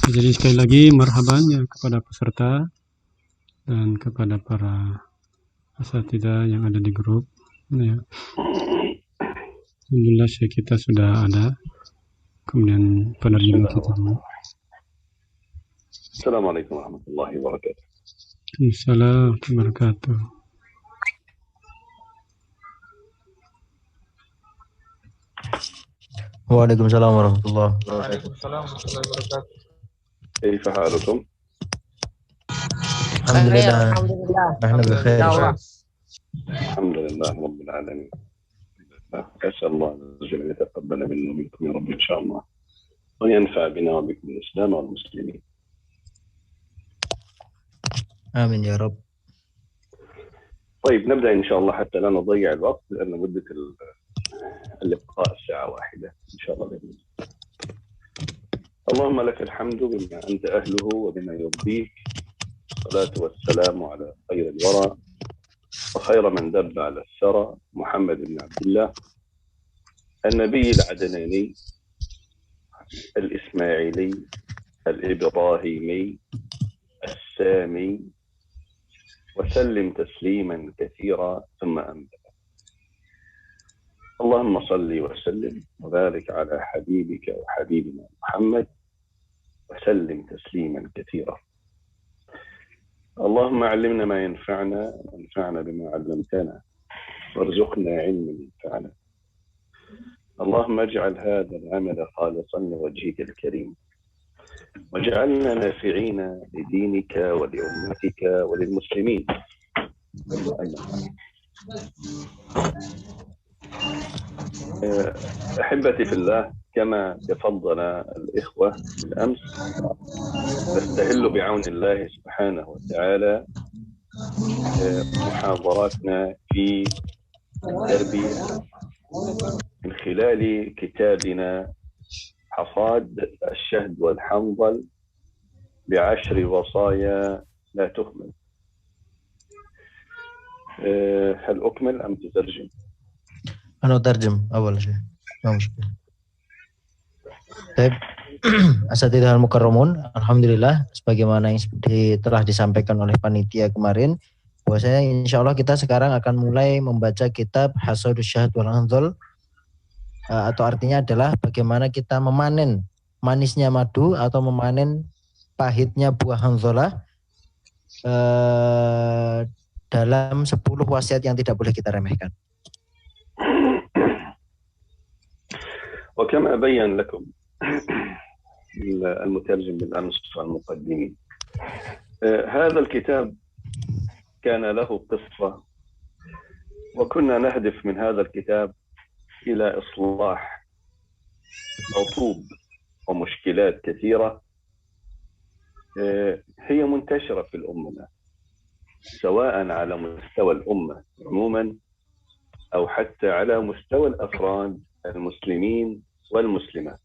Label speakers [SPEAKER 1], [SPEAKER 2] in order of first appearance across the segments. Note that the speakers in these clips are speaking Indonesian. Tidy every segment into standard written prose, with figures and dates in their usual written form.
[SPEAKER 1] Jadi sekali lagi marhaban ya kepada peserta dan kepada para asatidzah yang ada di grup. Ya. Alhamdulillah kita sudah ada. Kemudian penerjemah kita.
[SPEAKER 2] Assalamualaikum warahmatullahi wabarakatuh.
[SPEAKER 1] Assalamualaikum warahmatullahi wabarakatuh.
[SPEAKER 3] Waalaikumsalam warahmatullahi
[SPEAKER 4] wabarakatuh.
[SPEAKER 2] كيف حالكم؟
[SPEAKER 3] Alhamdulillah. نحن بخير.
[SPEAKER 2] الحمد لله رب العالمين. أسأل الله عز وجل أن يتقبل منا ومنكم يا رب إن شاء الله وينفع بنا وبكم الإسلام والمسلمين.
[SPEAKER 3] آمين يا رب.
[SPEAKER 2] طيب نبدأ إن شاء الله حتى لا نضيع الوقت لأن مدة اللقاء ساعة واحدة إن شاء الله بإذن الله. اللهم لك الحمد بما أنت أهله وبما يرضيك. الصلاة والسلام على خير الورى وخير من دب على الثرى محمد بن عبد الله النبي العدناني الإسماعيلي الإبراهيمي السامي وسلم تسليما كثيرا ثم أنت. اللهم صل وسلم وبارك على حبيبك وحبيبنا محمد وسلم تسليما كثيرا. اللهم علمنا ما ينفعنا وانفعنا بما علمتنا وارزقنا علما ينفعنا. اللهم اجعل هذا العمل خالصا لوجهك الكريم واجعلنا نافعين لدينك ولأمتك وللمسلمين. أحبتي في الله، كما تفضل الإخوة بالأمس نستهل بعون الله سبحانه وتعالى محاضراتنا في التربية من خلال كتابنا حصاد الشهد والحنظل ب10 وصايا لا تهمل. هل أكمل أم تترجم؟
[SPEAKER 3] أنا أترجم أول شيء. ما مشكلة. Baik, Asatidz al-Mukarramun, alhamdulillah sebagaimana yang telah disampaikan oleh panitia kemarin, bahwasanya insya Allah kita sekarang akan mulai membaca kitab Hasadus Syahd wal Hanzal, atau artinya adalah bagaimana kita memanen manisnya madu atau memanen pahitnya buah hanzalah dalam 10 wasiat yang tidak boleh kita remehkan.
[SPEAKER 2] وكما بين لكم المترجم بالأمس والمقدمين، هذا الكتاب كان له قصة وكنا نهدف من هذا الكتاب إلى إصلاح عطوب ومشكلات كثيرة هي منتشرة في الأمة، سواء على مستوى الأمة عموما أو حتى على مستوى الأفراد المسلمين والمسلمات.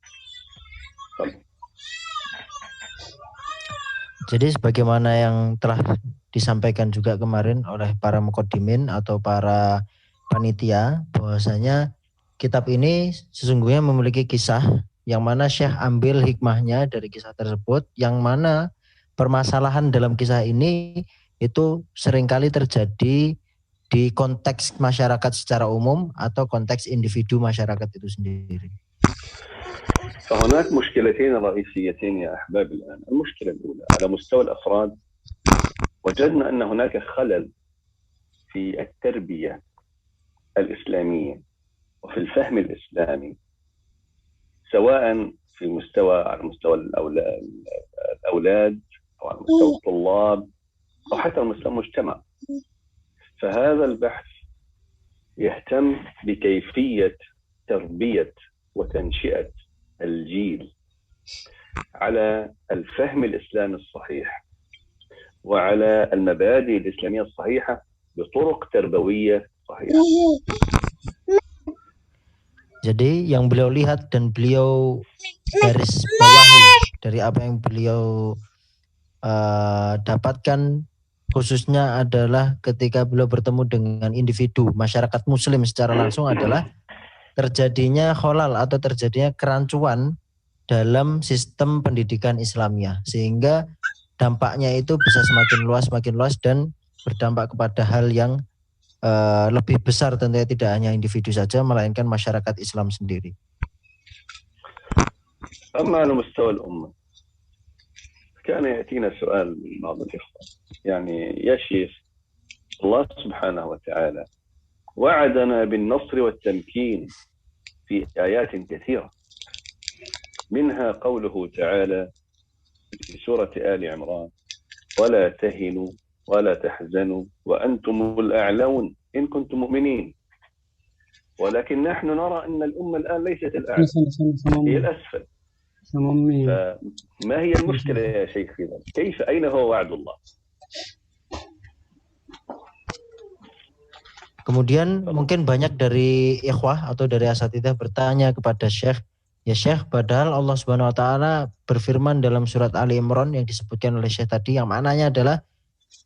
[SPEAKER 3] Jadi sebagaimana yang telah disampaikan juga kemarin oleh para muqaddimin atau para panitia, bahwasanya kitab ini sesungguhnya memiliki kisah yang mana Syekh ambil hikmahnya dari kisah tersebut, yang mana permasalahan dalam kisah ini itu seringkali terjadi di konteks masyarakat secara umum atau konteks individu masyarakat itu sendiri.
[SPEAKER 2] فهناك مشكلتين رئيسيتين يا أحباب الآن. المشكلة الأولى على مستوى الأفراد، وجدنا أن هناك خلل في التربية الإسلامية وفي الفهم الإسلامي، سواء في على مستوى الأولاد أو على مستوى الطلاب أو حتى على مستوى المجتمع. فهذا البحث يهتم بكيفية تربية وتنشئة الجيل على الفهم الإسلامي الصحيح وعلى المبادئ الإسلامية الصحيحة بطرق تربوية صحيحة.
[SPEAKER 3] Jadi yang beliau lihat dan beliau garis bawahi dari apa yang beliau dapatkan, khususnya adalah ketika beliau bertemu dengan individu masyarakat muslim secara langsung, adalah terjadinya kholal atau terjadinya kerancuan dalam sistem pendidikan Islamiyah, sehingga dampaknya itu bisa semakin luas dan berdampak kepada hal yang lebih besar, tentunya tidak hanya individu saja melainkan masyarakat Islam sendiri.
[SPEAKER 2] أما على مستوى الأمة كان يأتينا سؤال من بعض الإخوة يعني يا شيخ الله سبحانه وتعالى وعدنا بالنصر والتمكين في آيات كثيرة منها قوله تعالى في سورة آل عمران ولا تهنوا ولا تحزنوا وأنتم الأعلون إن كنتم مؤمنين ولكن نحن نرى أن الأمة الآن ليست الأعلى هي الأسفل فما هي المشكلة يا شيخ في ذلك؟ كيف أين هو وعد الله؟
[SPEAKER 3] Kemudian mungkin banyak dari ikhwah atau dari asatidzah bertanya kepada Syekh, ya Syekh, padahal Allah Subhanahu wa taala berfirman dalam surat Ali Imran yang disebutkan oleh Syekh tadi, yang maknanya adalah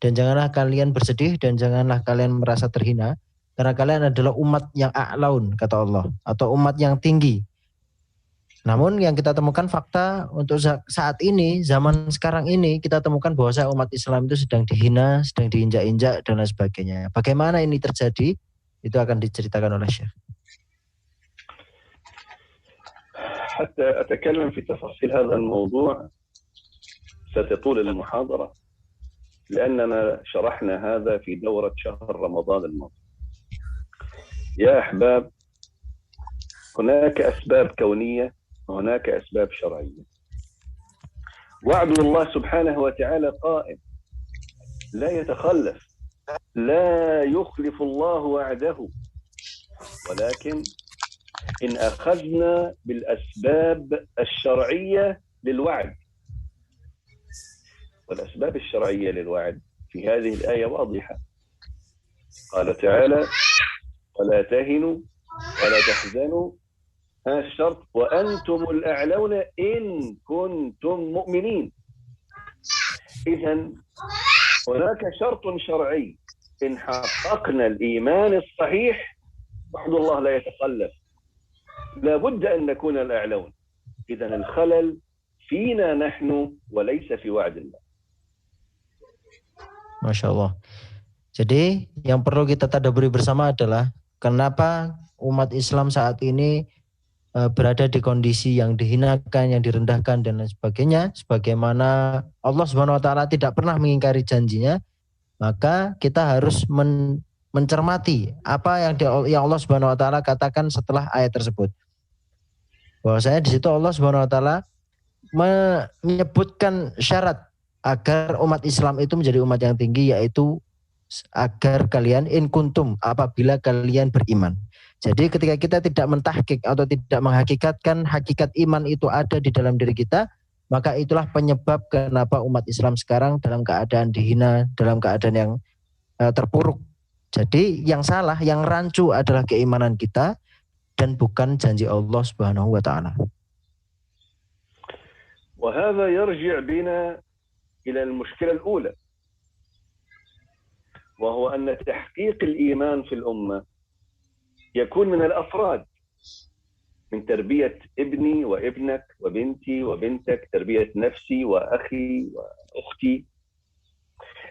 [SPEAKER 3] dan janganlah kalian bersedih dan janganlah kalian merasa terhina karena kalian adalah umat yang a'laun, kata Allah, atau umat yang tinggi. Namun yang kita temukan fakta untuk saat ini, zaman sekarang ini, kita temukan bahwa umat Islam itu sedang dihina, sedang diinjak-injak dan lain sebagainya. Bagaimana ini terjadi? Itu akan diceritakan oleh Syekh.
[SPEAKER 2] حتى أتكلم في تفاصيل هذا الموضوع ستطول المحاضرة لأننا شرحنا هذا في دورة شهر رمضان الماضي. يا أحباب، هناك أسباب كونية وهناك أسباب شرعية. وعد الله سبحانه وتعالى قائم لا يتخلف، لا يخلف الله وعده، ولكن إن أخذنا بالأسباب الشرعية للوعد، والأسباب الشرعية للوعد في هذه الآية واضحة. قال تعالى ولا تهنوا ولا تحزنوا الشرط وأنتم الأعلون إن كنتم مؤمنين. إذن هناك شرط شرعي، إن حققنا الإيمان الصحيح وعد الله لا يتخلف، لا بد أن نكون الأعلون. إذن الخلل فينا نحن وليس في وعد الله.
[SPEAKER 3] Masya Allah. Jadi yang perlu kita tadabburi bersama adalah kenapa umat Islam saat ini berada di kondisi yang dihinakan, yang direndahkan dan lain sebagainya, sebagaimana Allah Subhanahu wa taala tidak pernah mengingkari janjinya, maka kita harus mencermati apa yang Allah Subhanahu wa taala katakan setelah ayat tersebut. Bahwasanya di situ Allah Subhanahu wa taala menyebutkan syarat agar umat Islam itu menjadi umat yang tinggi, yaitu agar kalian in kuntum, apabila kalian beriman. Jadi ketika kita tidak mentahqiq atau tidak menghakikatkan hakikat iman itu ada di dalam diri kita, maka itulah penyebab kenapa umat Islam sekarang dalam keadaan dihina, dalam keadaan yang terpuruk. Jadi yang salah, yang rancu adalah keimanan kita dan bukan janji Allah Subhanahu wa taala.
[SPEAKER 2] وهذا يرجع بنا إلى المشكلة الأولى، وهو أن تحقيق الإيمان في الأمة يكون من الأفراد، من تربية ابني وابنك وبنتي وبنتك، تربية نفسي وأخي وأختي،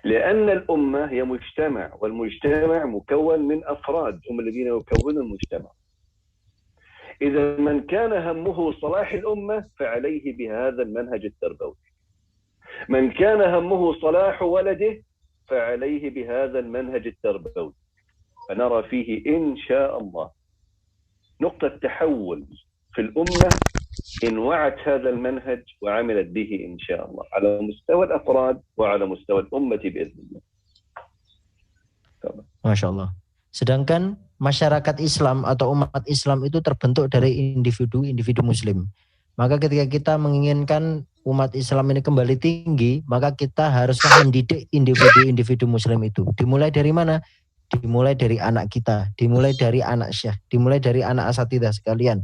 [SPEAKER 2] لأن الأمة هي مجتمع، والمجتمع مكون من أفراد هم الذين يكونون المجتمع. إذا من كان همه صلاح الأمة فعليه بهذا المنهج التربوي، من كان همه صلاح ولده فعليه بهذا المنهج التربوي. فنرى فيه إن شاء الله نقطة تحول في الأمة إن وعت هذا المنهج وعملت به إن شاء الله على مستوى الأفراد وعلى مستوى الأمة بإذن الله.
[SPEAKER 3] Masya Allah. Sedangkan masyarakat Islam atau umat Islam itu terbentuk dari individu Muslim. Maka ketika kita menginginkan umat Islam ini kembali tinggi, maka kita haruslah mendidik individu Muslim itu. Dimulai dari mana? Dimulai dari anak kita, dimulai dari anak syekh, dimulai dari anak asatidzah sekalian.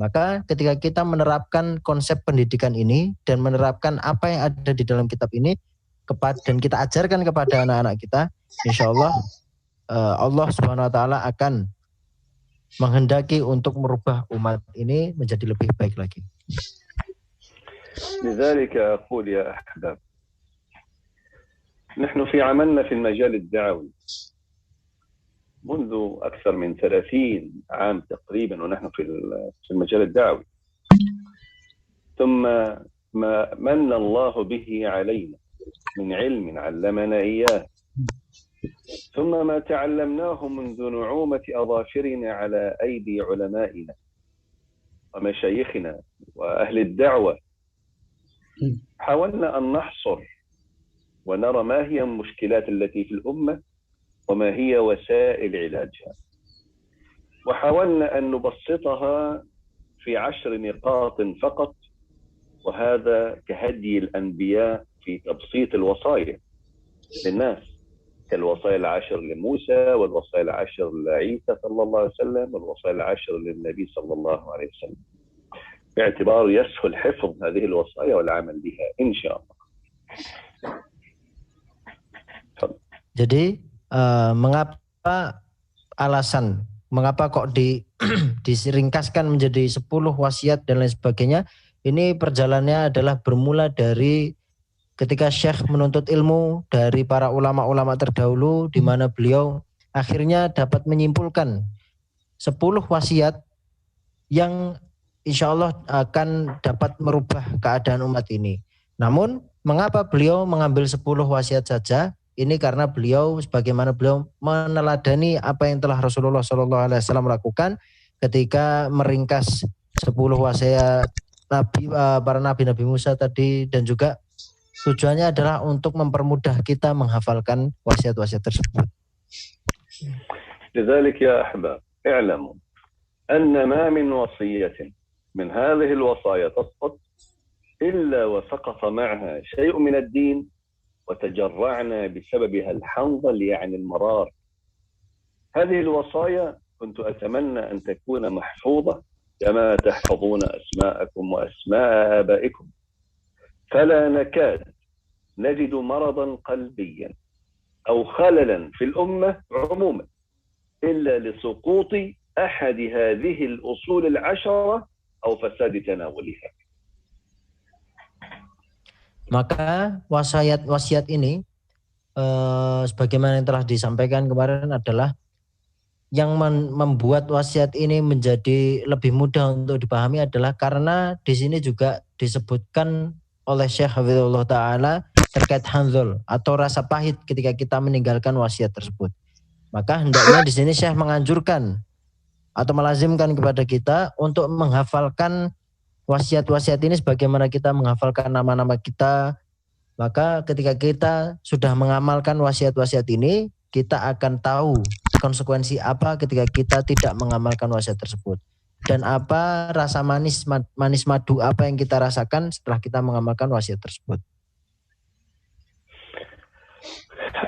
[SPEAKER 3] Maka ketika kita menerapkan konsep pendidikan ini dan menerapkan apa yang ada di dalam kitab ini dan kita ajarkan kepada anak-anak kita, insya Allah Allah Subhanahu wa taala akan menghendaki untuk merubah umat ini menjadi lebih baik lagi.
[SPEAKER 2] لذلك أقول يا أحباب، نحن في عملنا في المجال الدعوي منذ أكثر من 30 عام تقريبا، ونحن في المجال الدعوي، ثم ما من الله به علينا من علم علمنا إياه، ثم ما تعلمناه منذ نعومة أظافرنا على أيدي علمائنا ومشايخنا وأهل الدعوة. حاولنا أن نحصر ونرى ما هي المشكلات التي في الأمة وما هي وسائل علاجها، وحاولنا أن نبسطها في 10 نقاط فقط، وهذا كهدي الأنبياء في تبسيط الوصايا للناس، كالوصايا 10 لموسى، والوصايا 10 لعيسى صلى الله عليه وسلم، والوصايا 10 للنبي صلى الله عليه وسلم، باعتبار يسهل حفظ هذه الوصايا والعمل بها إن شاء الله.
[SPEAKER 3] Jadi mengapa kok diringkaskan menjadi 10 wasiat dan lain sebagainya? Ini perjalanannya adalah bermula dari ketika Syekh menuntut ilmu dari para ulama-ulama terdahulu, di mana beliau akhirnya dapat menyimpulkan 10 wasiat yang insya Allah akan dapat merubah keadaan umat ini. Namun mengapa beliau mengambil 10 wasiat saja? Ini karena beliau sebagaimana beliau meneladani apa yang telah Rasulullah SAW lakukan ketika meringkas 10 wasiat para nabi Musa tadi, dan juga tujuannya adalah untuk mempermudah kita menghafalkan wasiat-wasiat tersebut.
[SPEAKER 2] لذلك يا أحباب اعلموا أن ما من وصية من هذه الوصايا تسقط إلا وسقط معها شيء من الدين وتجرعنا بسببها الحنظل يعني المرار. هذه الوصايا كنت أتمنى أن تكون محفوظة كما تحفظون أسماءكم وأسماء آبائكم، فلا نكاد نجد مرضا قلبيا أو خللا في الأمة عموما إلا لسقوط أحد هذه الأصول 10 أو فساد تناولها.
[SPEAKER 3] Maka wasiat ini sebagaimana yang telah disampaikan kemarin adalah yang membuat wasiat ini menjadi lebih mudah untuk dipahami adalah karena di sini juga disebutkan oleh Syekh Hafizahullah Ta'ala terkait hanzul atau rasa pahit ketika kita meninggalkan wasiat tersebut. Maka hendaknya di sini Syekh menganjurkan atau melazimkan kepada kita untuk menghafalkan wasiat-wasiat ini sebagaimana kita menghafalkan nama-nama kita. Maka ketika kita sudah mengamalkan wasiat-wasiat ini, kita akan tahu konsekuensi apa ketika kita tidak mengamalkan wasiat tersebut, dan apa rasa manis madu apa yang kita rasakan setelah kita mengamalkan wasiat tersebut.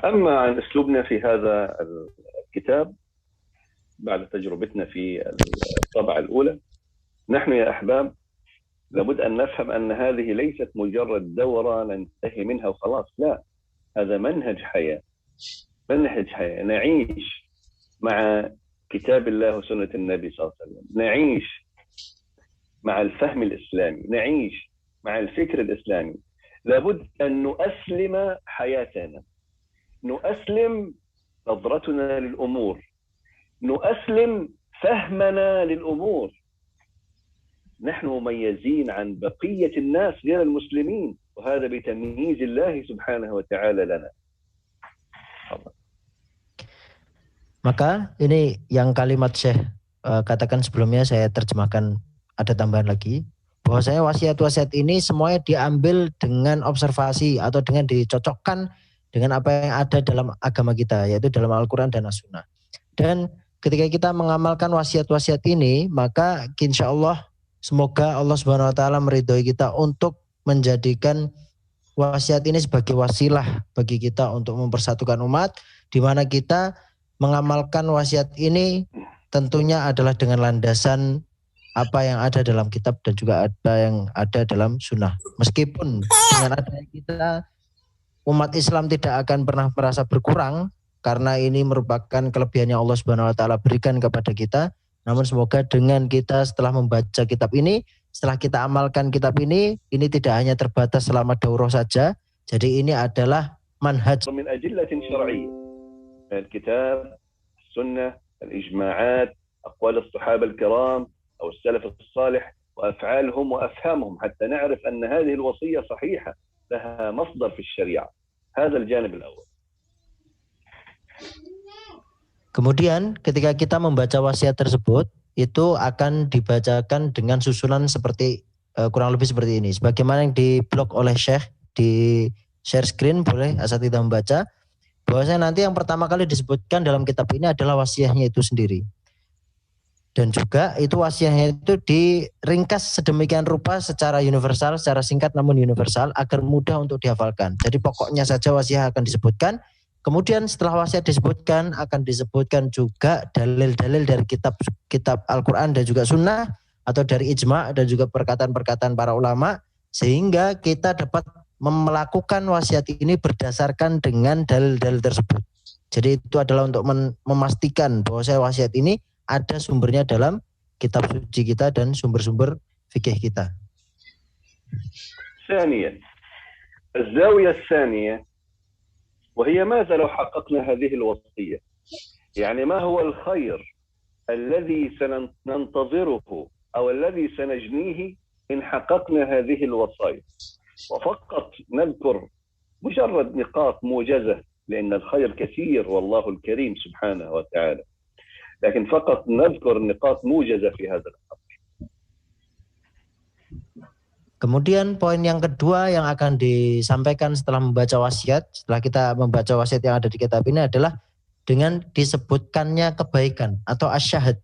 [SPEAKER 2] أما عن أسلوبنا في هذا الكتاب بعد تجربتنا في الطبعة الأولى، نحن يا أحباب لابد أن نفهم أن هذه ليست مجرد دورة ننتهي منها وخلاص، لا، هذا منهج حياة، منهج حياة نعيش مع كتاب الله وسنة النبي صلى الله عليه وسلم، نعيش مع الفهم الإسلامي، نعيش مع الفكر الإسلامي. لابد أن نؤسلم حياتنا، نؤسلم نظرتنا للأمور، نؤسلم فهمنا للأمور. نحن مميزين عن بقية الناس غير المسلمين، وهذا بتمييز الله سبحانه وتعالى لنا.
[SPEAKER 3] Maka ini yang kalimat Syekh katakan sebelumnya, saya terjemahkan, ada tambahan lagi, bahwasanya wasiat-wasiat ini semuanya diambil dengan observasi atau dengan dicocokkan dengan apa yang ada dalam agama kita, yaitu dalam Al-Quran dan As-Sunnah. Dan ketika kita mengamalkan wasiat-wasiat ini, maka insya Allah semoga Allah Subhanahu Wa Taala meridhoi kita untuk menjadikan wasiat ini sebagai wasilah bagi kita untuk mempersatukan umat, di mana kita mengamalkan wasiat ini tentunya adalah dengan landasan apa yang ada dalam kitab dan juga ada yang ada dalam sunnah. Meskipun dengan adanya kita, umat Islam tidak akan pernah merasa berkurang karena ini merupakan kelebihan yang Allah Subhanahu Wa Taala berikan kepada kita. Namun semoga dengan kita setelah membaca kitab ini, setelah kita amalkan kitab ini tidak hanya terbatas selama daurah saja. Jadi ini adalah manhaj
[SPEAKER 2] من أدلة شرعية من الكتاب السنة الإجماعات أقوال الصحابة الكرام أو السلف الصالح وأفعالهم وأفهامهم حتى نعرف أن هذه الوصية صحيحة لها مصدر في الشريعة. هذا الجانب الأول.
[SPEAKER 3] Kemudian ketika kita membaca wasiat tersebut, itu akan dibacakan dengan susunan seperti kurang lebih seperti ini. Sebagaimana yang di blog oleh Syekh di share screen, boleh asatidzah membaca. Bahwasanya nanti yang pertama kali disebutkan dalam kitab ini adalah wasiatnya itu sendiri. Dan juga itu wasiatnya itu diringkas sedemikian rupa secara universal, secara singkat namun universal agar mudah untuk dihafalkan. Jadi pokoknya saja wasiat akan disebutkan. Kemudian setelah wasiat disebutkan akan disebutkan juga dalil-dalil dari kitab Al-Quran dan juga Sunnah atau dari ijma' dan juga perkataan-perkataan para ulama sehingga kita dapat melakukan wasiat ini berdasarkan dengan dalil-dalil tersebut. Jadi itu adalah untuk memastikan bahwa wasiat ini ada sumbernya dalam kitab suci kita dan sumber-sumber fikih kita.
[SPEAKER 2] ثانيا الزاوية الثانية وهي ماذا لو حققنا هذه الوصية؟ يعني ما هو الخير الذي سننتظره أو الذي سنجنيه إن حققنا هذه الوصايا؟ وفقط نذكر مجرد نقاط موجزة لأن الخير كثير والله الكريم سبحانه وتعالى، لكن فقط نذكر نقاط موجزة في هذا الأمر.
[SPEAKER 3] Kemudian poin yang kedua yang akan disampaikan setelah membaca wasiat, setelah kita membaca wasiat yang ada di kitab ini adalah dengan disebutkannya kebaikan atau asyahad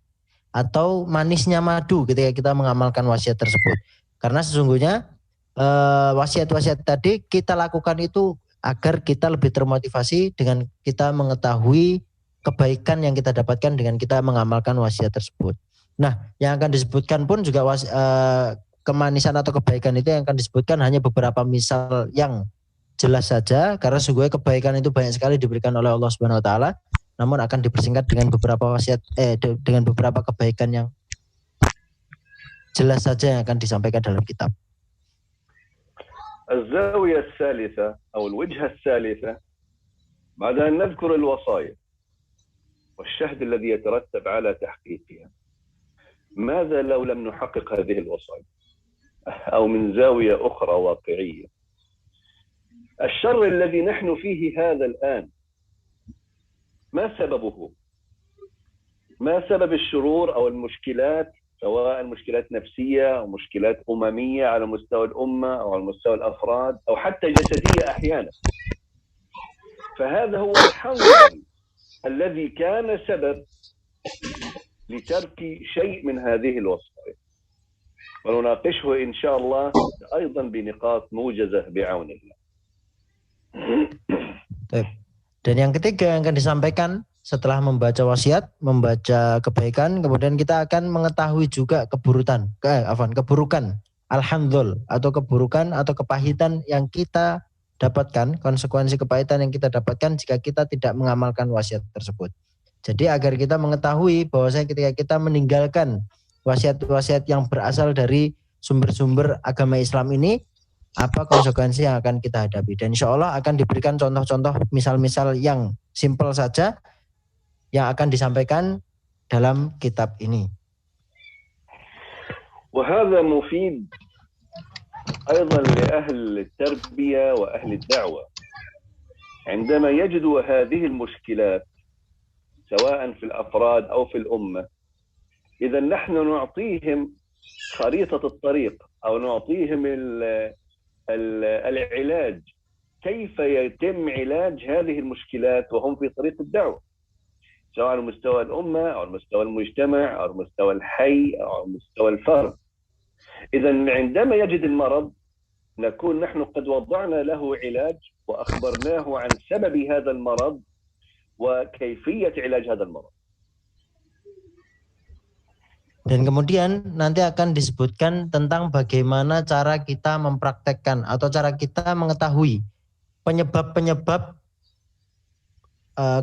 [SPEAKER 3] atau manisnya madu ketika kita mengamalkan wasiat tersebut. Karena sesungguhnya wasiat-wasiat tadi kita lakukan itu agar kita lebih termotivasi dengan kita mengetahui kebaikan yang kita dapatkan dengan kita mengamalkan wasiat tersebut. Nah, yang akan disebutkan pun juga kemanisan atau kebaikan itu yang akan disebutkan hanya beberapa misal yang jelas saja karena sesungguhnya kebaikan itu banyak sekali diberikan oleh Allah Subhanahu wa taala, namun akan dipersingkat dengan beberapa wasiat dengan beberapa kebaikan yang jelas saja yang akan disampaikan dalam kitab.
[SPEAKER 2] الزاوية الثالثة أو الوجهة الثالثة بعد أن نذكر الوصايا والشهد الذي يترتب على تحقيقها، ماذا لو لم نحقق هذه الوصايا؟ أو من زاوية أخرى واقعية، الشر الذي نحن فيه هذا الآن ما سببه؟ ما سبب الشرور أو المشكلات سواء مشكلات نفسية أو مشكلات أممية على مستوى الأمة أو على مستوى الأفراد أو حتى جسدية أحيانا. فهذا هو الحنظل الذي كان سبب لترك شيء من هذه الوصايا، ونناقشه إن شاء الله أيضا بنقاط موجزة بعون الله.
[SPEAKER 3] Dan yang ketiga yang akan disampaikan setelah membaca wasiat, membaca kebaikan, kemudian kita akan mengetahui juga keburukan, alhamdulillah, atau keburukan atau kepahitan yang kita dapatkan, konsekuensi kepahitan yang kita dapatkan jika kita tidak mengamalkan wasiat tersebut. Jadi agar kita mengetahui bahwasanya ketika kita meninggalkan wasiat-wasiat yang berasal dari sumber-sumber agama Islam ini, apa konsekuensi yang akan kita hadapi. Dan insya Allah akan diberikan contoh-contoh misal-misal yang simpel saja yang akan disampaikan dalam kitab ini.
[SPEAKER 2] وهذا مفيد أيضا لأهل التربية وأهل الدعوة عندما يجدوا هذه المشكلات سواء في الأفراد أو في الأمة، إذا نحن نعطيهم خريطة الطريق أو نعطيهم العلاج، كيف يتم علاج هذه المشكلات وهم في طريق الدعوة، سواء على مستوى الأمة أو على مستوى المجتمع أو على مستوى الحي أو على مستوى الفرد. إذا عندما يجد المرض نكون نحن قد وضعنا له علاج وأخبرناه عن سبب هذا المرض وكيفية علاج هذا المرض.
[SPEAKER 3] Dan kemudian nanti akan disebutkan tentang bagaimana cara kita mempraktekkan atau cara kita mengetahui penyebab-penyebab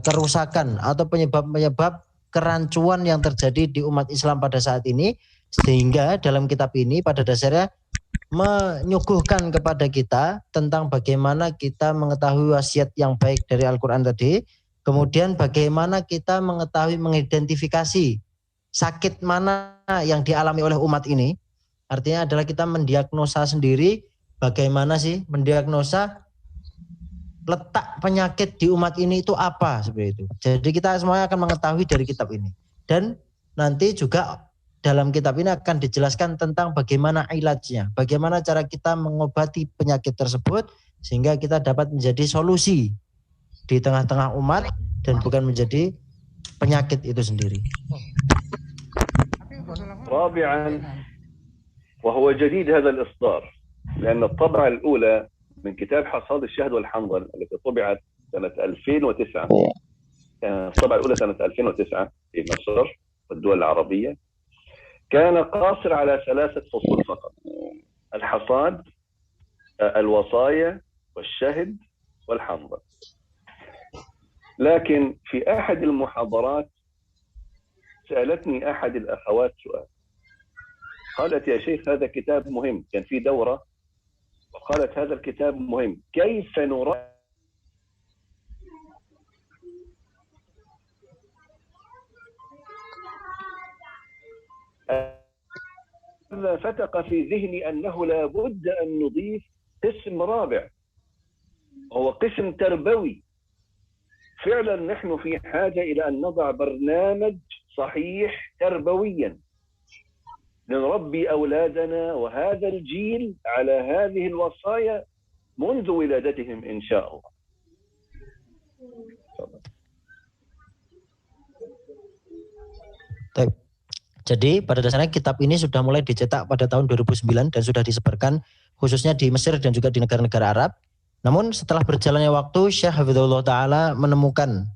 [SPEAKER 3] kerusakan atau penyebab-penyebab kerancuan yang terjadi di umat Islam pada saat ini, Sehingga dalam kitab ini pada dasarnya menyuguhkan kepada kita tentang bagaimana kita mengetahui wasiat yang baik dari Al-Quran tadi, kemudian bagaimana kita mengetahui mengidentifikasi sakit mana yang dialami oleh umat ini. Artinya adalah kita mendiagnosa sendiri bagaimana sih mendiagnosa letak penyakit di umat ini itu apa, seperti itu. Jadi kita semuanya akan mengetahui dari kitab ini. Dan nanti juga dalam kitab ini akan dijelaskan tentang bagaimana ilajnya, bagaimana cara kita mengobati penyakit tersebut sehingga kita dapat menjadi solusi di tengah-tengah umat dan bukan menjadi penyakit itu sendiri.
[SPEAKER 2] رابعا وهو جديد هذا الإصدار لأن الطبعة الأولى من كتاب حصاد الشهد والحنظل التي طبعت سنة 2009 الطبعة الأولى سنة 2009 في مصر والدول العربية كان قاصر على 3 فصول فقط: الحصاد، الوصايا، والشهد، والحنظل. لكن في أحد المحاضرات سألتني أحد الأخوات سؤال، قالت: يا شيخ هذا كتاب مهم، كان في دورة وقالت هذا الكتاب مهم، كيف نرى فتق في ذهني أنه لا بد أن نضيف قسم رابع وهو قسم تربوي. فعلا نحن في حاجة إلى أن نضع برنامج صحيح تربويا لنربي أولادنا وهذا الجيل على هذه الوصايا منذ ولادتهم إن شاء الله.
[SPEAKER 3] Jadi pada dasarnya kitab ini sudah mulai dicetak pada tahun 2009 dan sudah disebarkan khususnya di Mesir dan juga di negara-negara Arab. Namun setelah berjalannya waktu, Syekh Hafizahullah Ta'ala menemukan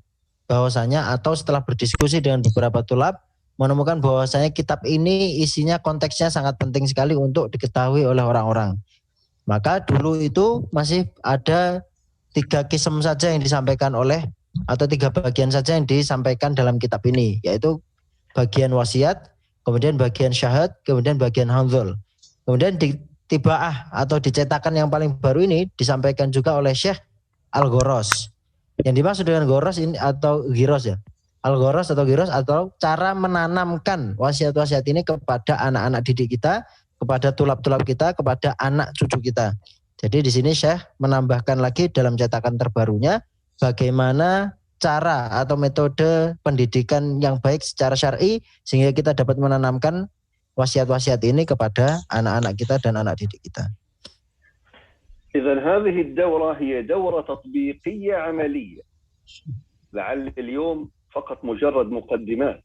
[SPEAKER 3] bahwasanya atau setelah berdiskusi dengan beberapa tulab, menemukan bahwasanya kitab ini isinya konteksnya sangat penting sekali untuk diketahui oleh orang-orang. Maka dulu itu masih ada 3 kisem saja yang disampaikan oleh, atau 3 bagian saja yang disampaikan dalam kitab ini, yaitu bagian wasiat, kemudian bagian syahad, kemudian bagian hanzul. Kemudian di tibaah atau dicetakan yang paling baru ini disampaikan juga oleh Syekh Al-Ghoros. Yang dimaksud dengan Ghoros ini atau Ghiros ya. Al-Ghoros atau Ghiros atau cara menanamkan wasiat-wasiat ini kepada anak-anak didik kita, kepada tulab-tulab kita, kepada anak cucu kita. Jadi di sini Syekh menambahkan lagi dalam cetakan terbarunya bagaimana cara atau metode pendidikan yang baik secara syar'i sehingga kita dapat menanamkan wasiat-wasiat ini kepada anak-anak kita dan anak didik kita.
[SPEAKER 2] إذن هذه الدورة هي دورة تطبيقية عملية. لعل اليوم فقط مجرد مقدمات،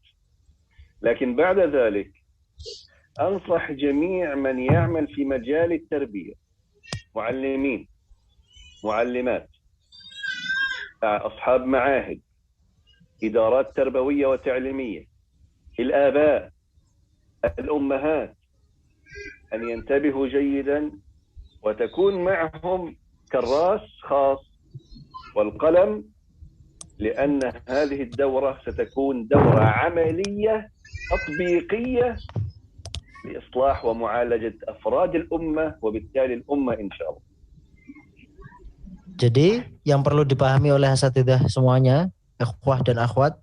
[SPEAKER 2] لكن بعد ذلك أنصح جميع من يعمل في مجال التربية، معلمين، معلمات، أصحاب معاهد، إدارات تربوية وتعليمية، الآباء، الأمهات، أن ينتبهوا جيدا وتكون معهم كراس خاص والقلم، لأن هذه الدورة ستكون دورة عملية تطبيقية لإصلاح ومعالجة أفراد الأمة وبالتالي الأمة إن شاء الله.
[SPEAKER 3] Jadi yang perlu dipahami oleh asatidzah semuanya, ikhwah dan akhwat,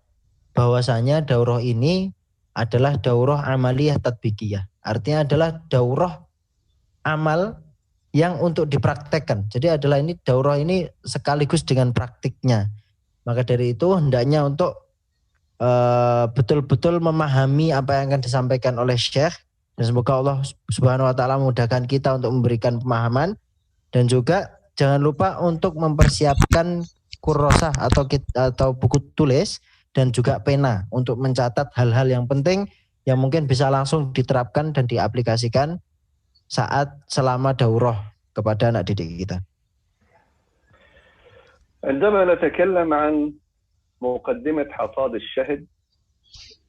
[SPEAKER 3] bahwasanya daurah ini adalah daurah amaliyah tatbikiyah. Artinya adalah daurah amal yang untuk dipraktekkan. Jadi adalah ini daurah ini sekaligus dengan praktiknya. Maka dari itu hendaknya untuk betul-betul memahami apa yang akan disampaikan oleh Syekh, dan semoga Allah Subhanahu wa taala memudahkan kita untuk memberikan pemahaman, dan juga jangan lupa untuk mempersiapkan kurrosah atau buku tulis dan juga pena untuk mencatat hal-hal yang penting yang mungkin bisa langsung diterapkan dan diaplikasikan saat selama daurah kepada anak didik kita.
[SPEAKER 2] عندما نتكلم عن مقدمة حصاد الشهد،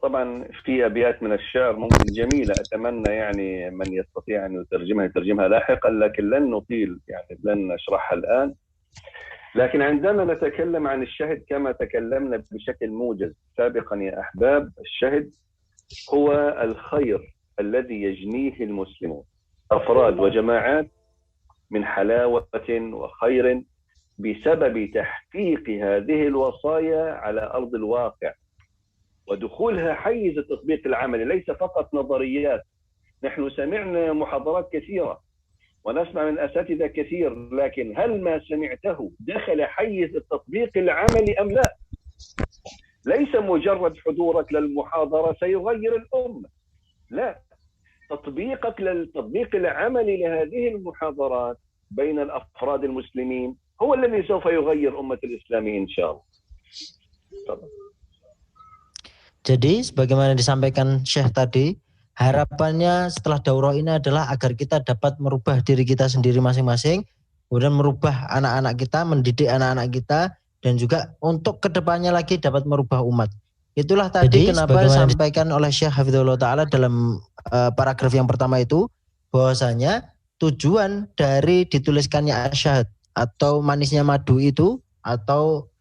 [SPEAKER 2] طبعا في أبيات من الشعر ممكن جميلة، أتمنى يعني من يستطيع أن يترجمها لاحقا، لكن لن نطيل يعني لن نشرحها الآن. لكن عندما نتكلم عن الشهد كما تكلمنا بشكل موجز سابقا يا أحباب، الشهد هو الخير الذي يجنيه المسلمون أفراد وجماعات من حلاوة وخير بسبب تحقيق هذه الوصايا على أرض الواقع ودخولها حيز التطبيق العملي، ليس فقط نظريات. نحن سمعنا محاضرات كثيرة ونسمع من أساتذة كثير، لكن هل ما سمعته دخل حيز التطبيق العملي أم لا؟ ليس مجرد حضورك للمحاضرة سيغير الأمة، لا، تطبيقك للتطبيق العملي لهذه المحاضرات بين الأفراد المسلمين هو الذي سوف يغير أمة الإسلام إن شاء الله.
[SPEAKER 3] Jadi sebagaimana disampaikan Syekh tadi, harapannya setelah daurah ini adalah agar kita dapat merubah diri kita sendiri masing-masing, kemudian merubah anak-anak kita, mendidik anak-anak kita, dan juga untuk kedepannya lagi dapat merubah umat. Itulah tadi kenapa disampaikan oleh Syekh Hafizahullah Ta'ala dalam paragraf yang pertama itu, bahwasanya tujuan dari dituliskannya asyhad atau manisnya madu itu, atau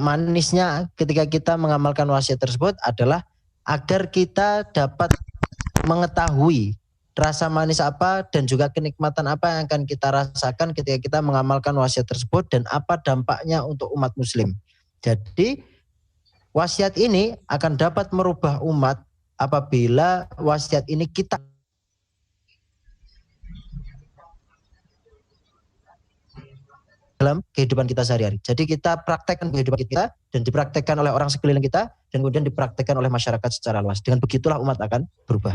[SPEAKER 3] manisnya ketika kita mengamalkan wasiat tersebut adalah agar kita dapat mengetahui rasa manis apa dan juga kenikmatan apa yang akan kita rasakan ketika kita mengamalkan wasiat tersebut dan apa dampaknya untuk umat muslim. Jadi wasiat ini akan dapat merubah umat apabila wasiat ini kita dalam kehidupan kita sehari-hari. Jadi kita praktekkan kehidupan kita dan dipraktekkan oleh orang sekeliling kita dan kemudian dipraktekkan oleh masyarakat secara luas. Dengan begitulah umat akan berubah.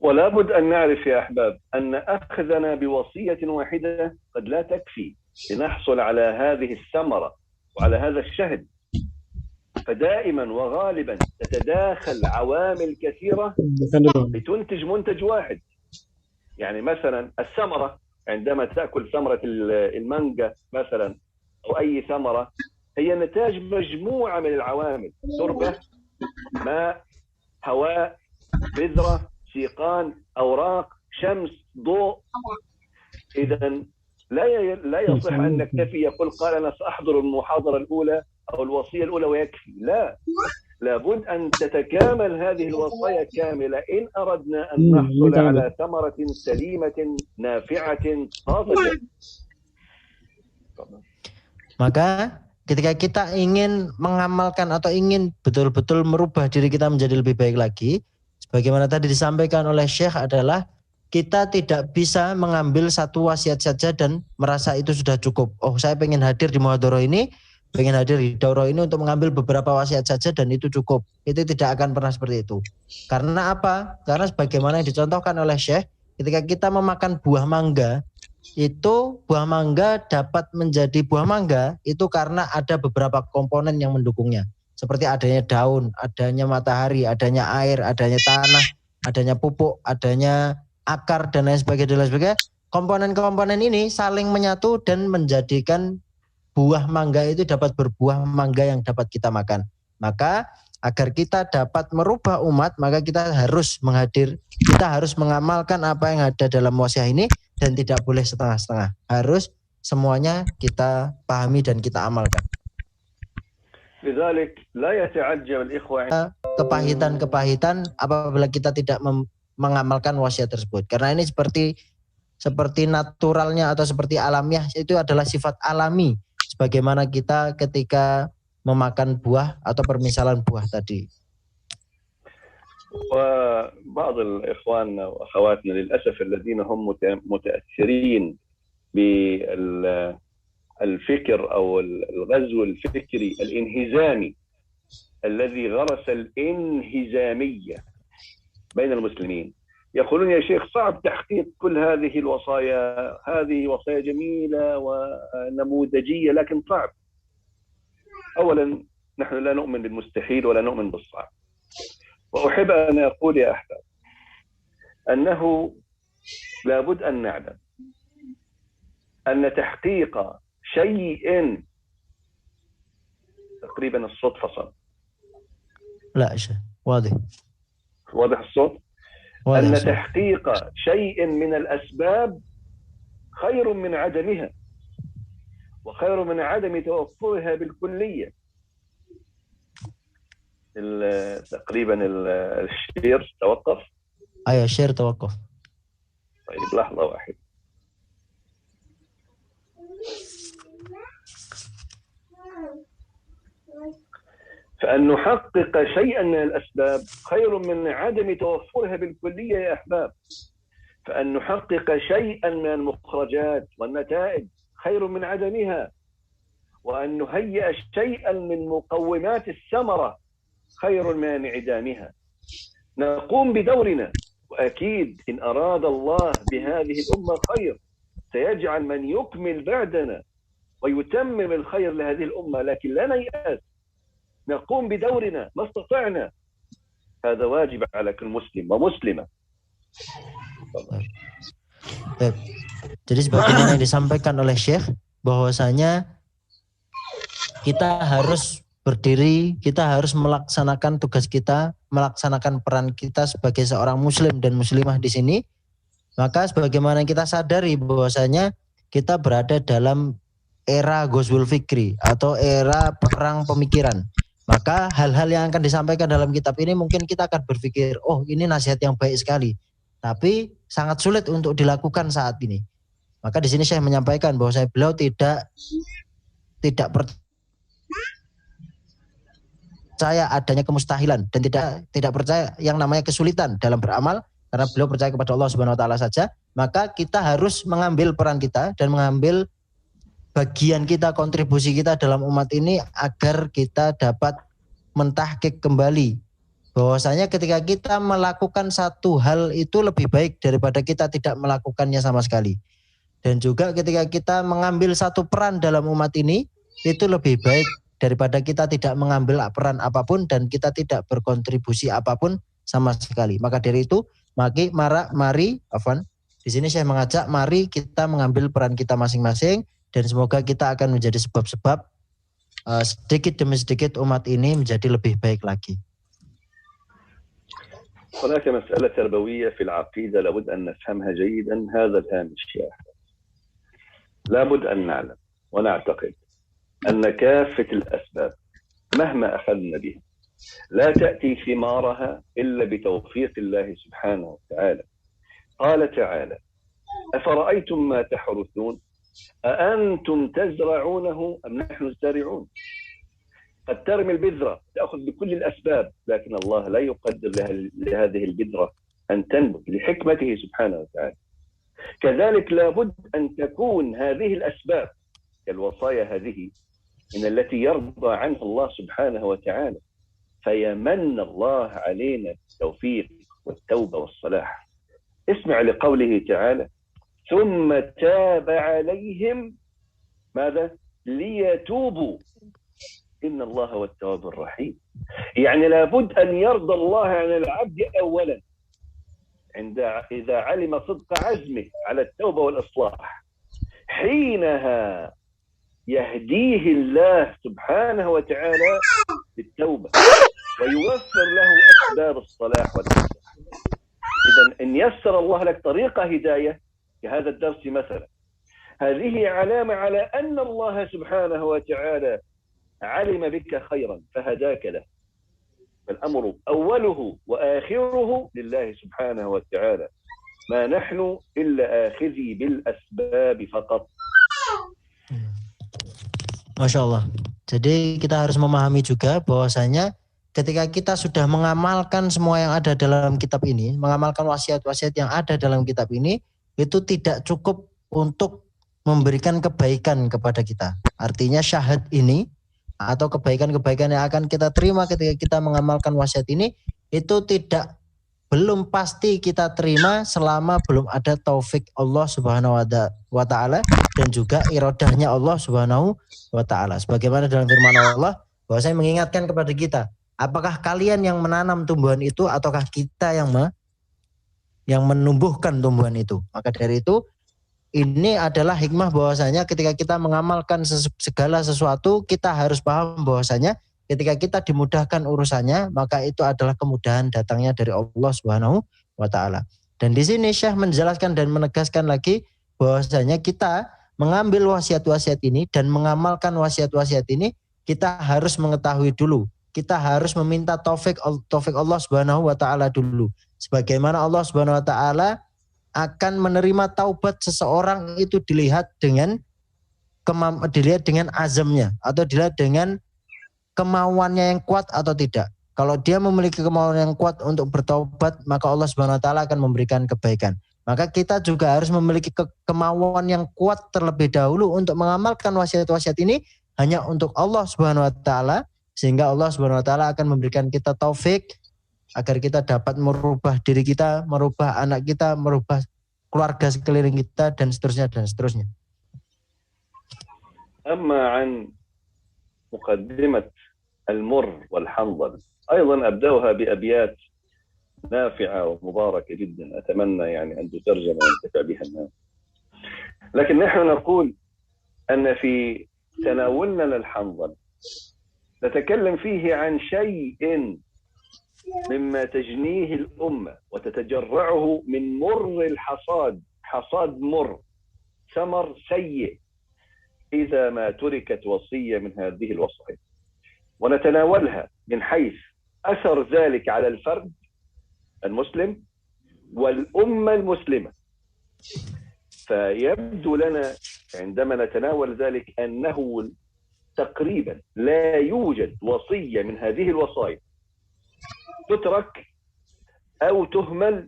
[SPEAKER 2] ولا بد أن نعرف يا أحباب أن أخذنا بوصية واحدة قد لا تكفي لنحصل على هذه الثمرة وعلى هذا الشهد، فدائما وغالبا تتداخل عوامل كثيرة لتنتج منتج واحد. يعني مثلا الثمرة، عندما تأكل ثمرة المانجا مثلا أو أي ثمرة، هي نتاج مجموعة من العوامل: تربة، ماء، هواء، بذرة، سيقان، أوراق، شمس، ضوء. إذا لا يصح أن نكتفي يقول قال أنا سأحضر المحاضرة الأولى أو الوصية الأولى ويكفي. لا، لابد أن تتكامل هذه الوصايا كاملة إن أردنا أن نحصل على ثمرة سليمة نافعة طازجة.
[SPEAKER 3] Maka ketika kita ingin mengamalkan atau ingin betul-betul merubah diri kita menjadi lebih baik lagi, sebagaimana tadi disampaikan oleh Syekh adalah kita tidak bisa mengambil satu wasiat saja dan merasa itu sudah cukup. Oh, saya pengen hadir di muhadharah ini, pengen hadir di daurah ini untuk mengambil beberapa wasiat saja dan itu cukup. Itu tidak akan pernah seperti itu. Karena apa? Karena sebagaimana yang dicontohkan oleh Syekh, ketika kita memakan buah mangga, itu buah mangga dapat menjadi buah mangga itu karena ada beberapa komponen yang mendukungnya. Seperti adanya daun, adanya matahari, adanya air, adanya tanah, adanya pupuk, adanya akar, dan lain sebagainya. Komponen-komponen ini saling menyatu dan menjadikan buah mangga itu dapat berbuah mangga yang dapat kita makan. Maka agar kita dapat merubah umat, maka kita harus mengamalkan apa yang ada dalam wasiat ini dan tidak boleh setengah-setengah. Harus semuanya kita pahami dan kita amalkan.
[SPEAKER 2] لذلك لا يتعجب الإخوة
[SPEAKER 3] kepahitan apabila kita tidak mengamalkan wasiat tersebut. Karena ini seperti naturalnya atau seperti alamiah, itu adalah sifat alami sebagaimana kita ketika memakan buah atau permisalan buah tadi.
[SPEAKER 2] وبعض الإخوان وأخواتنا للأسف الذين هم متأثرين بالفكر أو الغزو الفكري الانهزامي الذي غرس الانهزامية بين المسلمين، يقولون يا شيخ صعب تحقيق كل هذه الوصايا، هذه وصايا جميلة ونموذجية لكن صعب. أولا نحن لا نؤمن بالمستحيل ولا نؤمن بالصعب، وأحب أن أقول يا أحباب أنه لابد أن نعلم أن تحقيق شيء تقريبا الصوت فصل.
[SPEAKER 3] لا واضح
[SPEAKER 2] الصوت. أن تحقيق شيء من الأسباب خير من عدمها وخير من عدم توفرها بالكلية. تقريبا الشير توقف.
[SPEAKER 3] Ayo share tawakuf.
[SPEAKER 2] طيب لحظة واحدة. فأن نحقق شيئا من الأسباب خير من عدم توفرها بالكلية يا أحباب. فأن نحقق شيئا من المخرجات والنتائج خير من عدمها، وأن نهيئ شيئا من مقومات الثمرة خير من انعدامها. نقوم بدورنا، وأكيد إن أراد الله بهذه الأمة خير سيجعل من يكمل بعدنا ويتمم الخير لهذه الأمة، لكن لا نيأس، نقوم بدورنا ما استطعنا. هذا واجب على كل مسلم ومسلمة.
[SPEAKER 3] Jadi sebagaimana yang disampaikan oleh Syekh, bahwasanya kita harus berdiri, kita harus melaksanakan tugas kita, melaksanakan peran kita sebagai seorang muslim dan muslimah di sini. Maka sebagaimana kita sadari bahwasanya kita berada dalam era Ghazwul Fikri atau era perang pemikiran. Maka hal-hal yang akan disampaikan dalam kitab ini mungkin kita akan berpikir, oh ini nasihat yang baik sekali, tapi sangat sulit untuk dilakukan saat ini. Maka di sini saya menyampaikan bahwa beliau tidak percaya adanya kemustahilan dan tidak percaya yang namanya kesulitan dalam beramal, karena beliau percaya kepada Allah Subhanahu wa taala saja. Maka kita harus mengambil peran kita dan mengambil bagian kita, kontribusi kita dalam umat ini agar kita dapat mentahqiq kembali bahwasanya ketika kita melakukan satu hal itu lebih baik daripada kita tidak melakukannya sama sekali. Dan juga ketika kita mengambil satu peran dalam umat ini itu lebih baik daripada kita tidak mengambil peran apapun dan kita tidak berkontribusi apapun sama sekali. Maka dari itu, mari di sini saya mengajak, mari kita mengambil peran kita masing-masing dan semoga kita akan menjadi sebab-sebab sedikit demi sedikit umat ini menjadi lebih baik lagi.
[SPEAKER 2] هناك مسألة تربوية في العقيدة لابد أن نفهمها جيدا. هذا الهامش يا أحمد، لابد أن نعلم ونعتقد أن كافة الأسباب مهما أخذنا بها لا تأتي ثمارها إلا بتوفيق الله سبحانه وتعالى. قال تعالى: أفرأيتم ما تحرثون أأنتم تزرعونه أم نحن الزارعون. قد ترمي البذرة تأخذ بكل الأسباب، لكن الله لا يقدر لهذه البذرة أن تنبت لحكمته سبحانه وتعالى. كذلك لابد أن تكون هذه الأسباب كالوصايا هذه من التي يرضى عنها الله سبحانه وتعالى، فيمن الله علينا بالتوفيق والتوبة والصلاح. اسمع لقوله تعالى: ثم تاب عليهم ماذا؟ ليتوبوا إن الله هو التواب الرحيم. يعني لابد أن يرضى الله عن العبد أولا إذا علم صدق عزمه على التوبة والإصلاح، حينها يهديه الله سبحانه وتعالى للتوبة ويوفر له أسباب الصلاح والإصلاح. إذا إن يسر الله لك طريقة هداية كهذا الدرس مثلا، هذه علامة على أن الله سبحانه وتعالى علم بك خيرا فهداك له. فالأمر أوله وآخره لله سبحانه وتعالى، ما نحن إلا آخذي بالأسباب فقط.
[SPEAKER 3] Masya Allah. Jadi kita harus memahami juga bahwasanya ketika kita sudah mengamalkan semua yang ada dalam kitab ini, mengamalkan wasiat-wasiat yang ada dalam kitab ini, itu tidak cukup untuk memberikan kebaikan kepada kita. Artinya syahad ini atau kebaikan-kebaikan yang akan kita terima ketika kita mengamalkan wasiat ini itu belum pasti kita terima selama belum ada taufik Allah Subhanahu wa taala dan juga iradahnya Allah Subhanahu wa taala. Sebagaimana dalam firman Allah bahwa saya mengingatkan kepada kita, apakah kalian yang menanam tumbuhan itu ataukah kita yang menumbuhkan tumbuhan itu? Maka dari itu ini adalah hikmah bahwasanya ketika kita mengamalkan segala sesuatu kita harus paham bahwasanya ketika kita dimudahkan urusannya maka itu adalah kemudahan datangnya dari Allah Subhanahu wa taala. Dan di sini Syekh menjelaskan dan menegaskan lagi bahwasanya kita mengambil wasiat-wasiat ini dan mengamalkan wasiat-wasiat ini kita harus mengetahui dulu kita harus meminta taufik Allah Subhanahu wa taala dulu. Sebagaimana Allah Subhanahu wa taala akan menerima taubat seseorang itu dilihat dengan azamnya atau dilihat dengan kemauannya yang kuat atau tidak. Kalau dia memiliki kemauan yang kuat untuk bertaubat, maka Allah Subhanahu wa taala akan memberikan kebaikan. Maka kita juga harus memiliki kemauan yang kuat terlebih dahulu untuk mengamalkan wasiat-wasiat ini hanya untuk Allah Subhanahu wa taala, sehingga Allah Subhanahu wa taala akan memberikan kita taufik agar kita dapat merubah diri kita, merubah anak kita, merubah keluarga sekeliling kita, dan seterusnya dan seterusnya.
[SPEAKER 2] Amma an muqaddimat al-murr wal-hanzal أيضا أبدأها بأبيات نافعة ومباركة جدا أتمنى يعني أن تترجم وينتفع بها الناس. لكن نحن نقول أن في تناولنا للحنظل نتكلم فيه عن شيء مما تجنيه الأمة وتتجرعه من مر الحصاد، حصاد مر، ثمر سيء إذا ما تركت وصية من هذه الوصايا، ونتناولها من حيث أثر ذلك على الفرد المسلم والأمة المسلمة. فيبدو لنا عندما نتناول ذلك أنه تقريبا لا يوجد وصية من هذه الوصايا تترك أو تهمل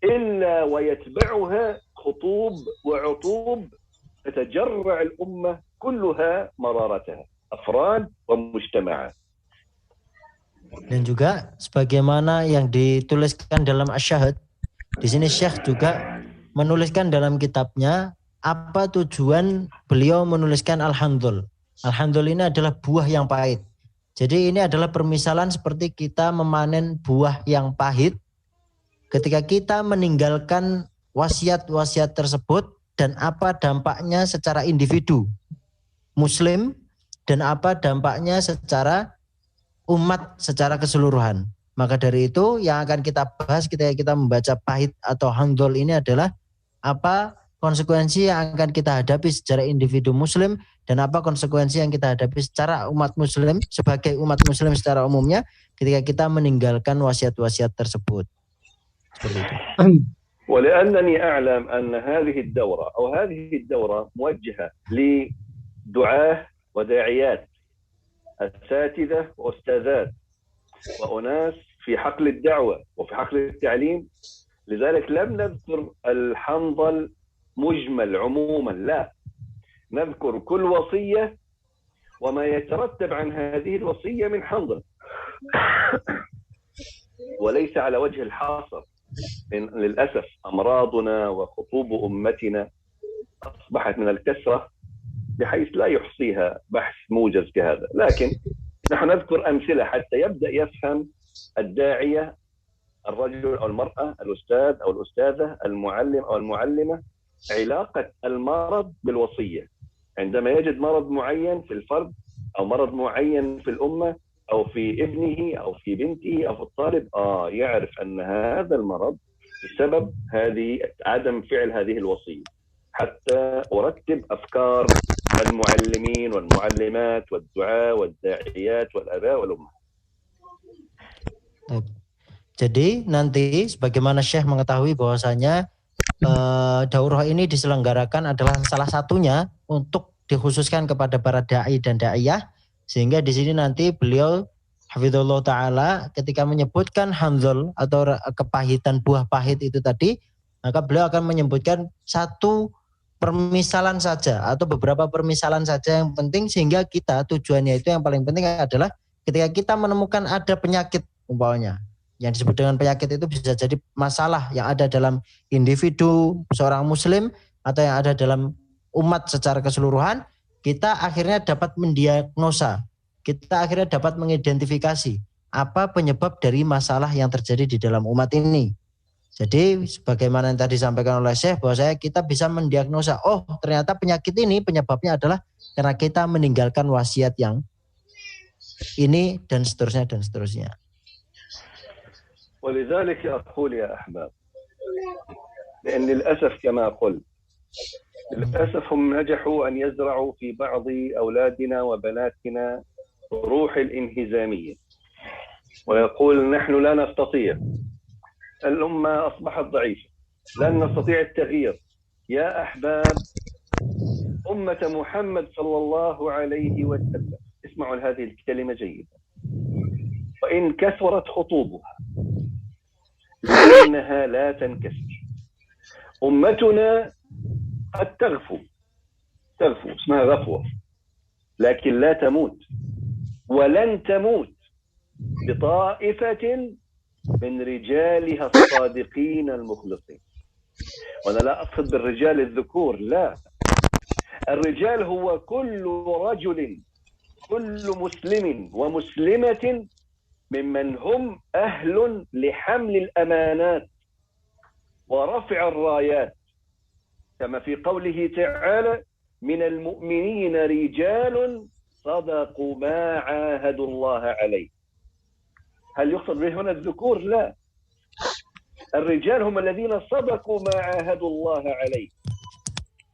[SPEAKER 2] إلا ويتبعها خطوب وعطوب تتجرع الأمة كلها مرارتها، أفراد ومجتمعات.
[SPEAKER 3] Dan juga sebagaimana yang dituliskan dalam Asy-Syahid, di sini Syekh juga menuliskan dalam kitabnya apa tujuan beliau menuliskan Al-Handul. Al-Handul ini adalah buah yang pahit. Jadi ini adalah permisalan seperti kita memanen buah yang pahit ketika kita meninggalkan wasiat-wasiat tersebut, dan apa dampaknya secara individu muslim dan apa dampaknya secara umat secara keseluruhan. Maka dari itu yang akan kita bahas ketika kita membaca pahit atau handol ini adalah apa konsekuensi yang akan kita hadapi secara individu muslim dan apa konsekuensi yang kita hadapi secara umat muslim sebagai umat muslim secara umumnya ketika kita meninggalkan wasiat-wasiat tersebut. Seperti itu.
[SPEAKER 2] ولأنني أعلم أن هذه الدورة موجهة لدعاة وداعيات أساتذة وأستاذات وأناس في حقل الدعوة وفي حقل التعليم، لذلك لم نذكر الحنظل مجمل عموما، لا، نذكر كل وصية وما يترتب عن هذه الوصية من حنظل وليس على وجه الحصر. للأسف أمراضنا وخطوب أمتنا أصبحت من الكثرة بحيث لا يحصيها بحث موجز كهذا، لكن نحن نذكر أمثلة حتى يبدأ يفهم الداعية الرجل أو المرأة، الأستاذ أو الأستاذة، المعلم أو المعلمة، علاقة المرض بالوصية. عندما يجد مرض معين في الفرد أو مرض معين في الأمة أو في ابنه أو في بنته أو في الطالب، يعرف أن هذا المرض بسبب هذه عدم فعل هذه الوصية، حتى أرتب أفكار المعلمين والمعلمات والدعاة والداعيات والآباء والأمهات.
[SPEAKER 3] Jadi nanti sebagaimana Syekh mengetahui bahwasanya daurah ini diselenggarakan adalah salah satunya untuk dikhususkan kepada para dai dan daiyah, sehingga di sini nanti beliau hafizallahu taala ketika menyebutkan hamzul atau kepahitan buah pahit itu tadi, maka beliau akan menyebutkan satu permisalan saja atau beberapa permisalan saja yang penting, sehingga kita tujuannya itu yang paling penting adalah ketika kita menemukan ada penyakit umpamanya. Yang disebut dengan penyakit itu bisa jadi masalah yang ada dalam individu seorang muslim atau yang ada dalam umat secara keseluruhan, kita akhirnya dapat mendiagnosa, kita akhirnya dapat mengidentifikasi apa penyebab dari masalah yang terjadi di dalam umat ini. Jadi sebagaimana yang tadi disampaikan oleh Syekh, bahwasanya kita bisa mendiagnosa, oh ternyata penyakit ini penyebabnya adalah karena kita meninggalkan wasiat yang ini dan seterusnya dan seterusnya.
[SPEAKER 2] ولذلك أقول يا أحباب، لأن للأسف كما قلت للأسف هم نجحوا أن يزرعوا في بعض أولادنا وبناتنا روح الانهزامية، ويقول نحن لا نستطيع، الأمة أصبحت ضعيفة، لن نستطيع التغيير. يا أحباب أمة محمد صلى الله عليه وسلم، اسمعوا هذه الكلمة جيدا، وإن كثرت خطوبها لكنها لا تنكسر. أمتنا قد تغفو، اسمها غفوة، لكن لا تموت ولن تموت بطائفة من رجالها الصادقين المخلصين. وأنا لا أقصد بالرجال الذكور، لا، الرجال هو كل رجل، كل مسلم ومسلمة ممن هم أهل لحمل الأمانات ورفع الرايات، كما في قوله تعالى من المؤمنين رجال صدقوا ما عاهدوا الله عليه. هل يقصد به هنا الذكور؟ لا، الرجال هم الذين صدقوا ما عاهدوا الله عليه.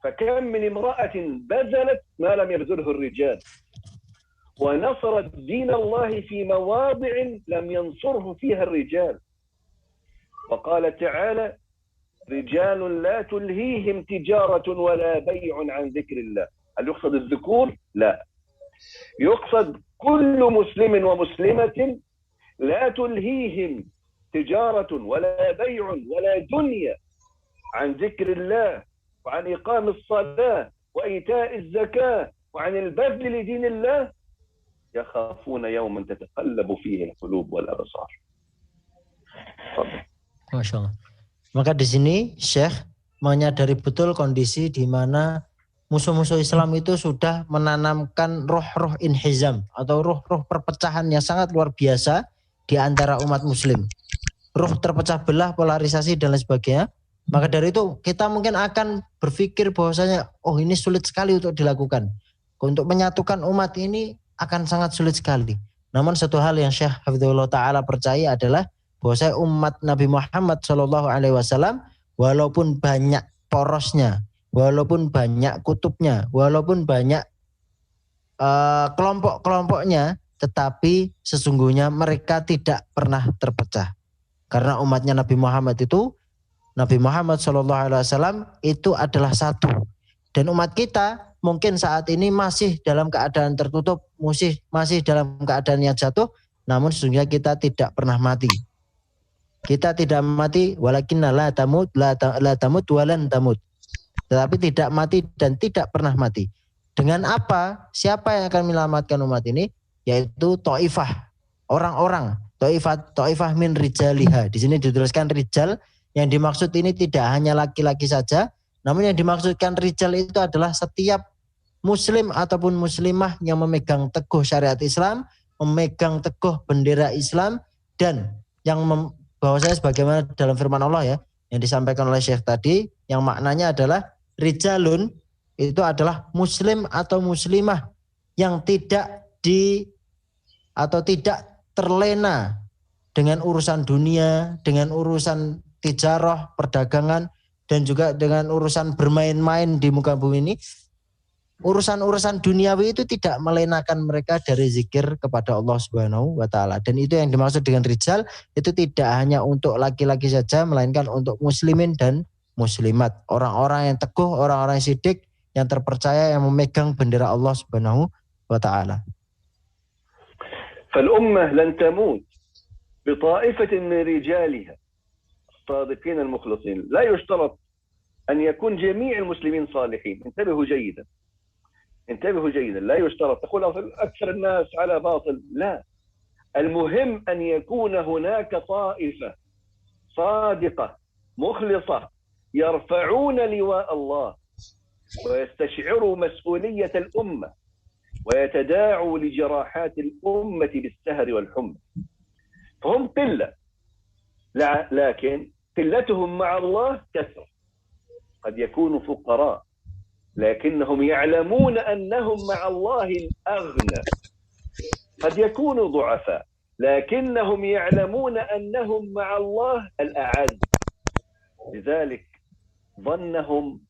[SPEAKER 2] فكم من امرأة بذلت ما لم يبذله الرجال، ونصرت دين الله في مواضع لم ينصره فيها الرجال. وقال تعالى رجال لا تلهيهم تجارة ولا بيع عن ذكر الله. هل يقصد الذكور؟ لا، يقصد كل مسلم ومسلمة لا تلهيهم تجارة ولا بيع ولا دنيا عن ذكر الله وعن إقام الصلاة وإيتاء الزكاة وعن البذل لدين الله، يخافون يوما تتقلب فيه القلوب والأبصار.
[SPEAKER 3] Masya Allah. Maka di sini Syekh menyadari betul kondisi di mana musuh-musuh Islam itu sudah menanamkan roh-roh inhizam atau roh-roh perpecahan yang sangat luar biasa di antara umat muslim. Roh terpecah belah, polarisasi dan lain sebagainya. Maka dari itu kita mungkin akan berpikir bahwasanya oh ini sulit sekali untuk dilakukan. Untuk menyatukan umat ini akan sangat sulit sekali. Namun satu hal yang Syekh Hafizahullah Ta'ala percaya adalah bahwasanya umat Nabi Muhammad SAW walaupun banyak porosnya, walaupun banyak kutubnya, walaupun banyak kelompok-kelompoknya, tetapi sesungguhnya mereka tidak pernah terpecah. Karena umatnya Nabi Muhammad itu, Nabi Muhammad SAW itu adalah satu. Dan umat kita mungkin saat ini masih dalam keadaan tertutup, masih dalam keadaan yang jatuh, namun sesungguhnya kita tidak pernah mati. Kita tidak mati, walakinna la tamut walan tamut. Tetapi tidak mati dan tidak pernah mati. Dengan apa? Siapa yang akan menyelamatkan umat ini? Yaitu Taifah, orang-orang. Taifah min rijaliha. Di sini dituliskan rijal, yang dimaksud ini tidak hanya laki-laki saja, namun yang dimaksudkan rijal itu adalah setiap muslim ataupun muslimah yang memegang teguh syariat Islam, memegang teguh bendera Islam, dan yang bahwasanya sebagaimana dalam firman Allah ya, yang disampaikan oleh Syekh tadi, yang maknanya adalah rijalun itu adalah muslim atau muslimah yang tidak terlena dengan urusan dunia, dengan urusan tijarah, perdagangan, dan juga dengan urusan bermain-main di muka bumi ini. Urusan-urusan duniawi itu tidak melenakan mereka dari zikir kepada Allah Subhanahu wa Ta'ala. Dan itu yang dimaksud dengan rijal, itu tidak hanya untuk laki-laki saja, melainkan untuk muslimin dan muslimat, orang-orang yang teguh, orang-orang yang sidik, yang terpercaya, yang memegang bendera Allah Subhanahu wa Ta'ala.
[SPEAKER 2] فالأمة لن تموت بطائفة من رجالها الصادقين المخلصين. لا يشترط أن يكون جميع المسلمين صالحين. انتبهوا جيدا، لا يشترط تقول أكثر الناس على باطل، لا، المهم أن يكون هناك طائفة صادقة مخلصة يرفعون لواء الله ويستشعروا مسؤولية الأمة ويتداعوا لجراحات الأمة بالسهر والحمى. فهم قلة، لكن قلتهم مع الله كثرة. قد يكونوا فقراء لكنهم يعلمون أنهم مع الله الأغنى. قد يكونوا ضعفاء لكنهم يعلمون أنهم مع الله الأعز. لذلك ظنهم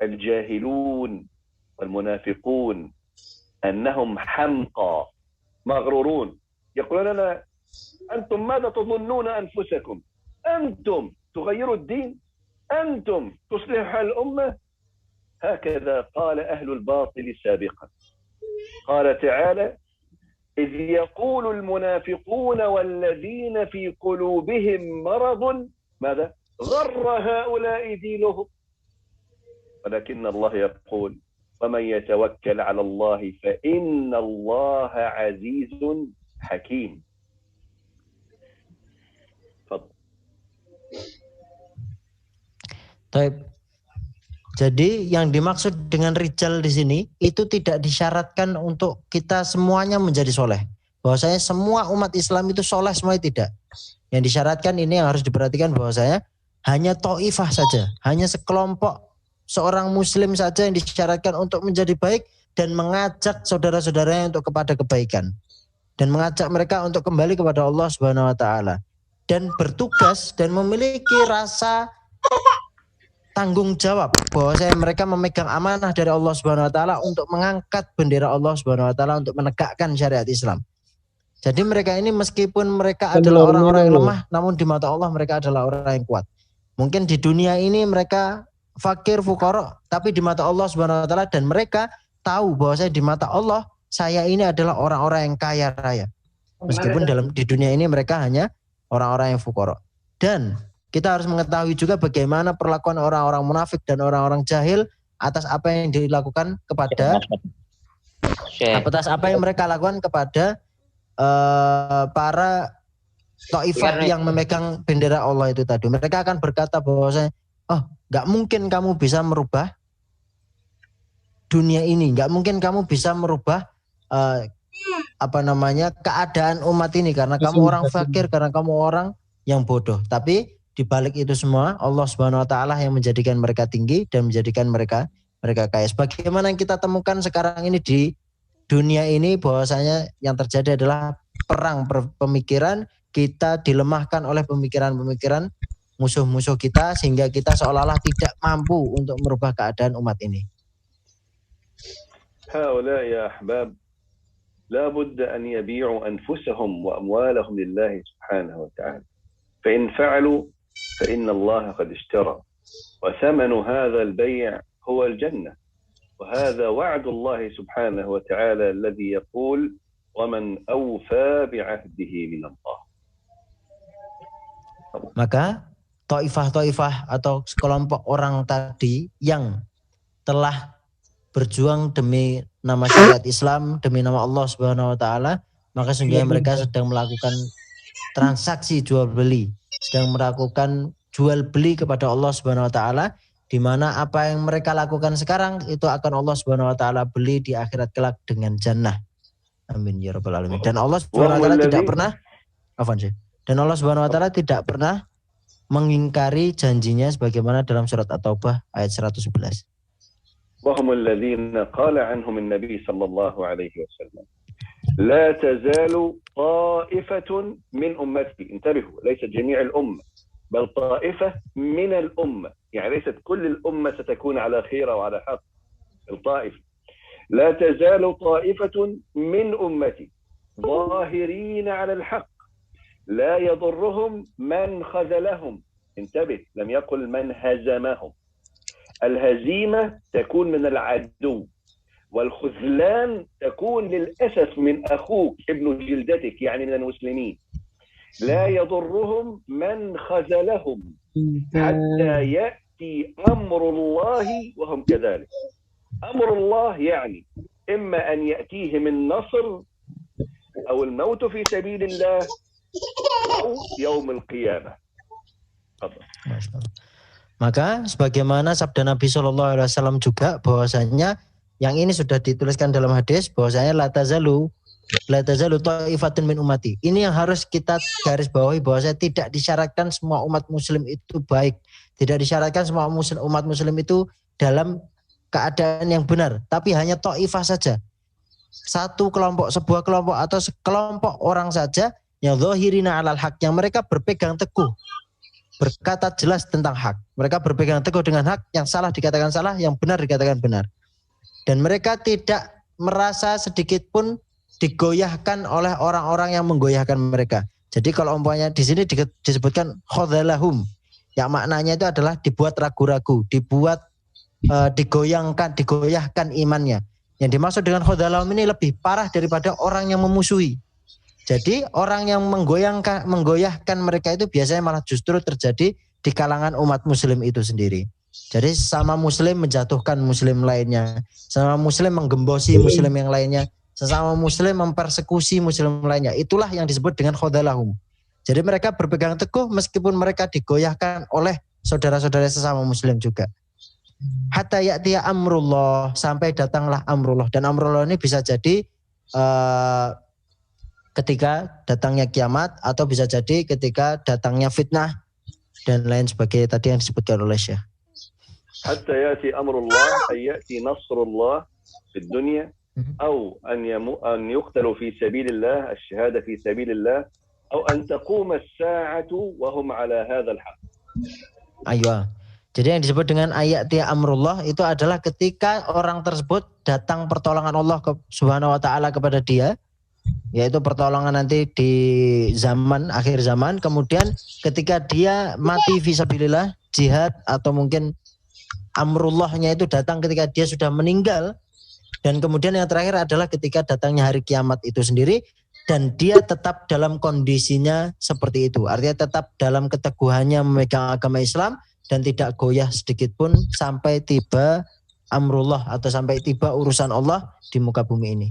[SPEAKER 2] الجاهلون والمنافقون أنهم حمقى مغرورون، يقولون أنا أنتم ماذا تظنون أنفسكم؟ أنتم تغيروا الدين؟ أنتم تصلحوا حال الأمة؟ هكذا قال أهل الباطل سابقا. قال تعالى: إذ يقول المنافقون والذين في قلوبهم مرض ماذا؟ غر هؤلاء دينهم. ولكن الله يقول: ومن يتوكل على الله فإن الله عزيز حكيم. تفضل.
[SPEAKER 3] Baik. Jadi yang dimaksud dengan rijal di sini itu tidak disyaratkan untuk kita semuanya menjadi soleh. Bahwasanya semua umat Islam itu soleh semuanya tidak. Yang disyaratkan ini yang harus diperhatikan bahwasanya hanya ta'ifah saja, hanya sekelompok seorang muslim saja yang disyaratkan untuk menjadi baik dan mengajak saudara-saudaranya untuk kepada kebaikan dan mengajak mereka untuk kembali kepada Allah Subhanahu wa taala dan bertugas dan memiliki rasa tanggung jawab bahwa mereka memegang amanah dari Allah Subhanahu wa taala untuk mengangkat bendera Allah Subhanahu wa taala untuk menegakkan syariat Islam. Jadi mereka ini meskipun mereka adalah orang-orang yang lemah, namun di mata Allah mereka adalah orang yang kuat. Mungkin di dunia ini mereka fakir, fuqara, tapi di mata Allah Subhanahu wa taala dan mereka tahu bahwa di mata Allah saya ini adalah orang-orang yang kaya raya. Meskipun di dunia ini mereka hanya orang-orang yang fuqara. Dan kita harus mengetahui juga bagaimana perlakuan orang-orang munafik dan orang-orang jahil atas apa yang dilakukan kepada atas apa yang mereka lakukan kepada para taifah yang memegang bendera Allah itu tadi. Mereka akan berkata bahwasanya, nggak mungkin kamu bisa merubah dunia ini, nggak mungkin kamu bisa merubah keadaan umat ini karena kamu orang fakir, karena kamu orang yang bodoh. Tapi di balik itu semua Allah Subhanahu wa taala yang menjadikan mereka tinggi dan menjadikan mereka kaya. Sebagaimana yang kita temukan sekarang ini di dunia ini bahwasanya yang terjadi adalah perang pemikiran, kita dilemahkan oleh pemikiran-pemikiran musuh-musuh kita sehingga kita seolah-olah tidak mampu untuk merubah keadaan umat ini.
[SPEAKER 2] هؤلاء يا أحباب لا بد أن يبيعوا أنفسهم وأموالهم لله سبحانه وتعالى فإن فعلوا فإن الله قد اشترى وثمن هذا البيع هو الجنة وهذا وعد الله سبحانه وتعالى الذي يقول ومن أوفى بعهده من الله.
[SPEAKER 3] Maka taifah-taifah atau sekelompok orang tadi yang telah berjuang demi nama syariat Islam, demi nama Allah Subhanahu wa taala, maka sesungguhnya mereka sedang melakukan transaksi jual beli, sedang melakukan jual beli kepada Allah Subhanahu wa taala, di mana apa yang mereka lakukan sekarang itu akan Allah Subhanahu wa taala beli di akhirat kelak dengan jannah. Amin ya rabbal alamin. Dan Allah Subhanahu wa taala tidak pernah Dan Allah Subhanahu wa taala tidak pernah mengingkari janjinya sebagaimana dalam surat At-Taubah ayat 111.
[SPEAKER 2] وهم الذين قال عنهم النبي صلى الله عليه وسلم لا تزال طائفة من أمتي. انتبهوا، ليست جميع الأمة بل طائفة من الأمة، يعني ليست كل الأمة ستكون على خير وعلى حق. الطائفة لا تزال طائفة من أمتي ظاهرين على الحق لا يضرهم من خذلهم. انتبه، لم يقل من هزمهم. الهزيمة تكون من العدو والخذلان تكون للأسف من أخوك ابن جلدتك، يعني من المسلمين. لا يضرهم من خذلهم حتى يأتي أمر الله وهم كذلك. أمر الله يعني إما أن يأتيهم النصر أو الموت في سبيل الله أو يوم القيامة.
[SPEAKER 3] Maka sebagaimana sabda Nabi SAW juga bahwasanya yang ini sudah dituliskan dalam hadis bahwasanya la tazalu ta'ifatun min ummati. Ini yang harus kita garis bawahi bahwasanya tidak disyaratkan semua umat muslim itu baik, tidak disyaratkan semua umat muslim itu dalam keadaan yang benar, tapi hanya ta'ifah saja. Satu kelompok, sebuah kelompok atau sekelompok orang saja yang zahirina 'alal haq, yang mereka berpegang teguh, berkata jelas tentang hak. Mereka berpegang teguh dengan hak, yang salah dikatakan salah, yang benar dikatakan benar. Dan mereka tidak merasa sedikit pun digoyahkan oleh orang-orang yang menggoyahkan mereka. Jadi kalau umpamanya di sini disebutkan khadzalahum, yang maknanya itu adalah dibuat ragu-ragu, dibuat digoyahkan imannya. Yang dimaksud dengan khadzalahum ini lebih parah daripada orang yang memusuhi. Jadi orang yang menggoyahkan mereka itu biasanya malah justru terjadi di kalangan umat muslim itu sendiri. Jadi sama muslim menjatuhkan muslim lainnya, sama muslim menggembosi muslim yang lainnya, sesama muslim mempersekusi muslim lainnya. Itulah yang disebut dengan khadzalahum. Jadi mereka berpegang teguh meskipun mereka digoyahkan oleh saudara-saudara sesama muslim juga. Hatta ya'tiya amrullah, sampai datanglah amrullah. Dan amrullah ini bisa jadi ketika datangnya kiamat, atau bisa jadi ketika datangnya fitnah dan lain sebagainya tadi yang disebutkan oleh Syekh.
[SPEAKER 2] Hatta ya'ti amrullah ay ya'ti nasrullah fid dunya أو أن يقتلوا في سبيل الله الشهادة في سبيل الله أو أن تقوم الساعة وهم على هذا الحق.
[SPEAKER 3] Ayo. Jadi yang disebut dengan ayat ya amrullah itu adalah ketika orang tersebut datang pertolongan Allah Subhanahu wa taala kepada dia, yaitu pertolongan nanti di zaman akhir zaman. Kemudian ketika dia mati fisabilillah, jihad, atau mungkin amrullahnya itu datang ketika dia sudah meninggal. Dan kemudian yang terakhir adalah ketika datangnya hari kiamat itu sendiri, dan dia tetap dalam kondisinya seperti itu. Artinya tetap dalam keteguhannya memegang agama Islam dan tidak goyah sedikit pun sampai tiba amrullah atau sampai tiba urusan Allah di muka bumi ini.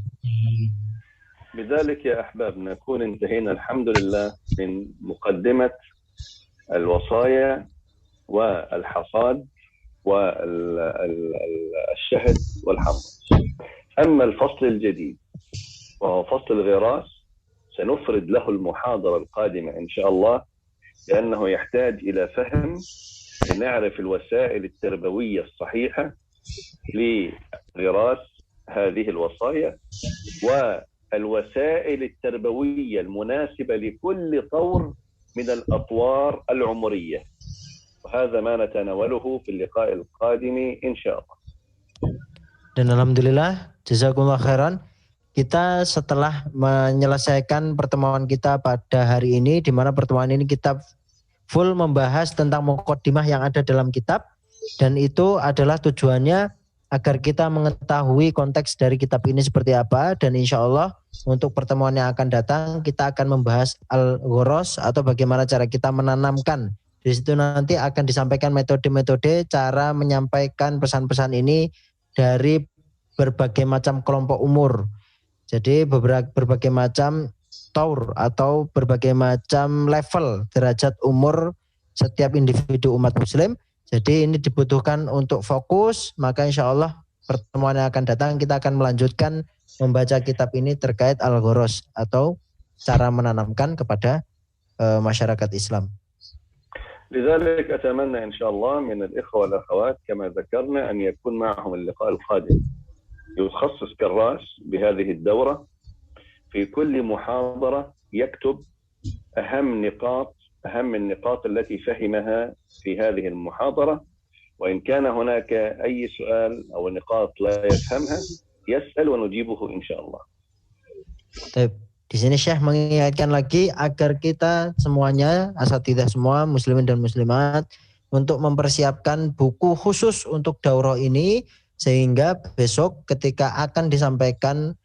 [SPEAKER 2] بذلك يا أحباب نكون انتهينا الحمد لله من مقدمة الوصايا والحصاد والشهد والحمد. أما الفصل الجديد وهو فصل الغراس سنفرد له المحاضرة القادمة إن شاء الله، لأنه يحتاج إلى فهم لنعرف الوسائل التربوية الصحيحة لغراس هذه الوصايا والوسائل التربوية المناسبة لكل طور من الأطوار العمرية، وهذا ما نتناوله في اللقاء القادم إن شاء الله.
[SPEAKER 3] Dan alhamdulillah, jazakumullah khairan, kita setelah menyelesaikan pertemuan kita pada hari ini, di mana pertemuan ini kita full membahas tentang muqaddimah yang ada dalam kitab, dan itu adalah tujuannya agar kita mengetahui konteks dari kitab ini seperti apa. Dan insya Allah untuk pertemuan yang akan datang kita akan membahas al-ghoros, atau bagaimana cara kita menanamkan. Di situ nanti akan disampaikan metode-metode cara menyampaikan pesan-pesan ini dari berbagai macam kelompok umur. Jadi berbagai macam taur atau berbagai macam level derajat umur setiap individu umat muslim. Jadi ini dibutuhkan untuk fokus, maka insya Allah pertemuan yang akan datang kita akan melanjutkan membaca kitab ini terkait al-ghoros atau cara menanamkan kepada masyarakat Islam.
[SPEAKER 2] لذلك أتمنى إن شاء الله من الإخوة والأخوات كما ذكرنا أن يكون معهم اللقاء القادم يخصص كراس بهذه الدورة في كل محاضرة يكتب أهم النقاط التي فهمها في هذه المحاضرة، وإن كان هناك أي سؤال أو نقاط لا يفهمها يسأل ونجيبه إن شاء الله.
[SPEAKER 3] طيب. Di sini Syekh mengingatkan lagi agar kita semuanya, asatidzah semua, muslimin dan muslimat, untuk mempersiapkan buku khusus untuk daurah ini, sehingga besok ketika akan disampaikan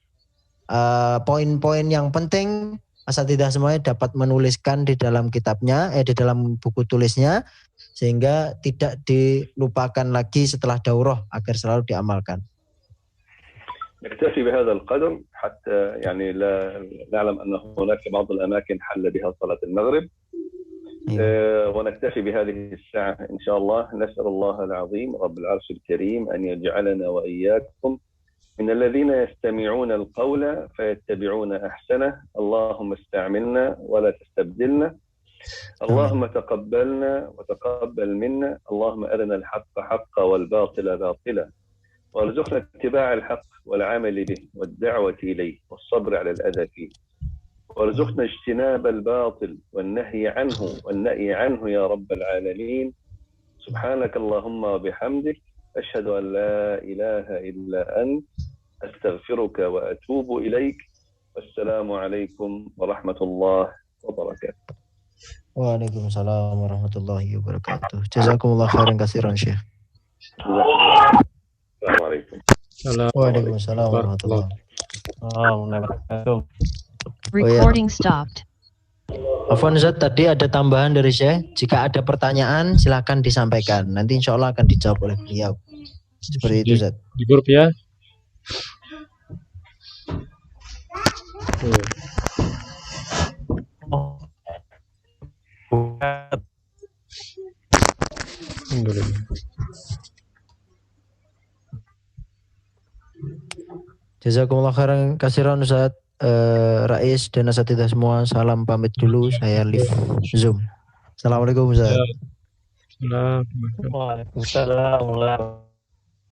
[SPEAKER 3] poin-poin yang penting, asatidzah semuanya dapat menuliskan di dalam kitabnya, di dalam buku tulisnya, sehingga tidak dilupakan lagi setelah daurah agar selalu diamalkan.
[SPEAKER 2] نكتفي بهذا القدر حتى يعني لا نعلم أن هناك بعض الأماكن حل بها صلاة المغرب، ونكتفي بهذه الساعة إن شاء الله. نسأل الله العظيم رب العرش الكريم أن يجعلنا وإياكم من الذين يستمعون القول فيتبعون أحسنه. اللهم استعملنا ولا تستبدلنا، اللهم تقبلنا وتقبل منا، اللهم أرنا الحق حقا والباطل باطلا، وارزقنا اتباع الحق والعمل به والدعوة إليه والصبر على الأذى فيه، وارزقنا اجتناب الباطل والنهي عنه يا رب العالمين. سبحانك اللهم وبحمدك أشهد أن لا إله إلا أنت أستغفرك وأتوب إليك، والسلام عليكم ورحمة الله wabarakatuh.
[SPEAKER 3] Waalaikumsalam warahmatullahi wabarakatuh. Jazakumullah khairan katsiran Syekh.
[SPEAKER 2] Assalamualaikum.
[SPEAKER 3] Waalaikumsalam warahmatullahi
[SPEAKER 5] Wabarakatuh.
[SPEAKER 6] Recording stopped.
[SPEAKER 3] Afwan Ustaz, tadi ada tambahan dari Syekh. Jika ada pertanyaan silakan disampaikan. Nanti insya Allah akan dijawab oleh beliau. Seperti itu Ustaz.
[SPEAKER 1] Di grup ya. Alhamdulillah.
[SPEAKER 3] Jazakumullah khairan katsiran Ustaz. Rais dan asatidzah semua, salam pamit dulu. Saya live Zoom. Assalamualaikum Ustaz.
[SPEAKER 1] Salam.
[SPEAKER 5] Waalaikumsalam.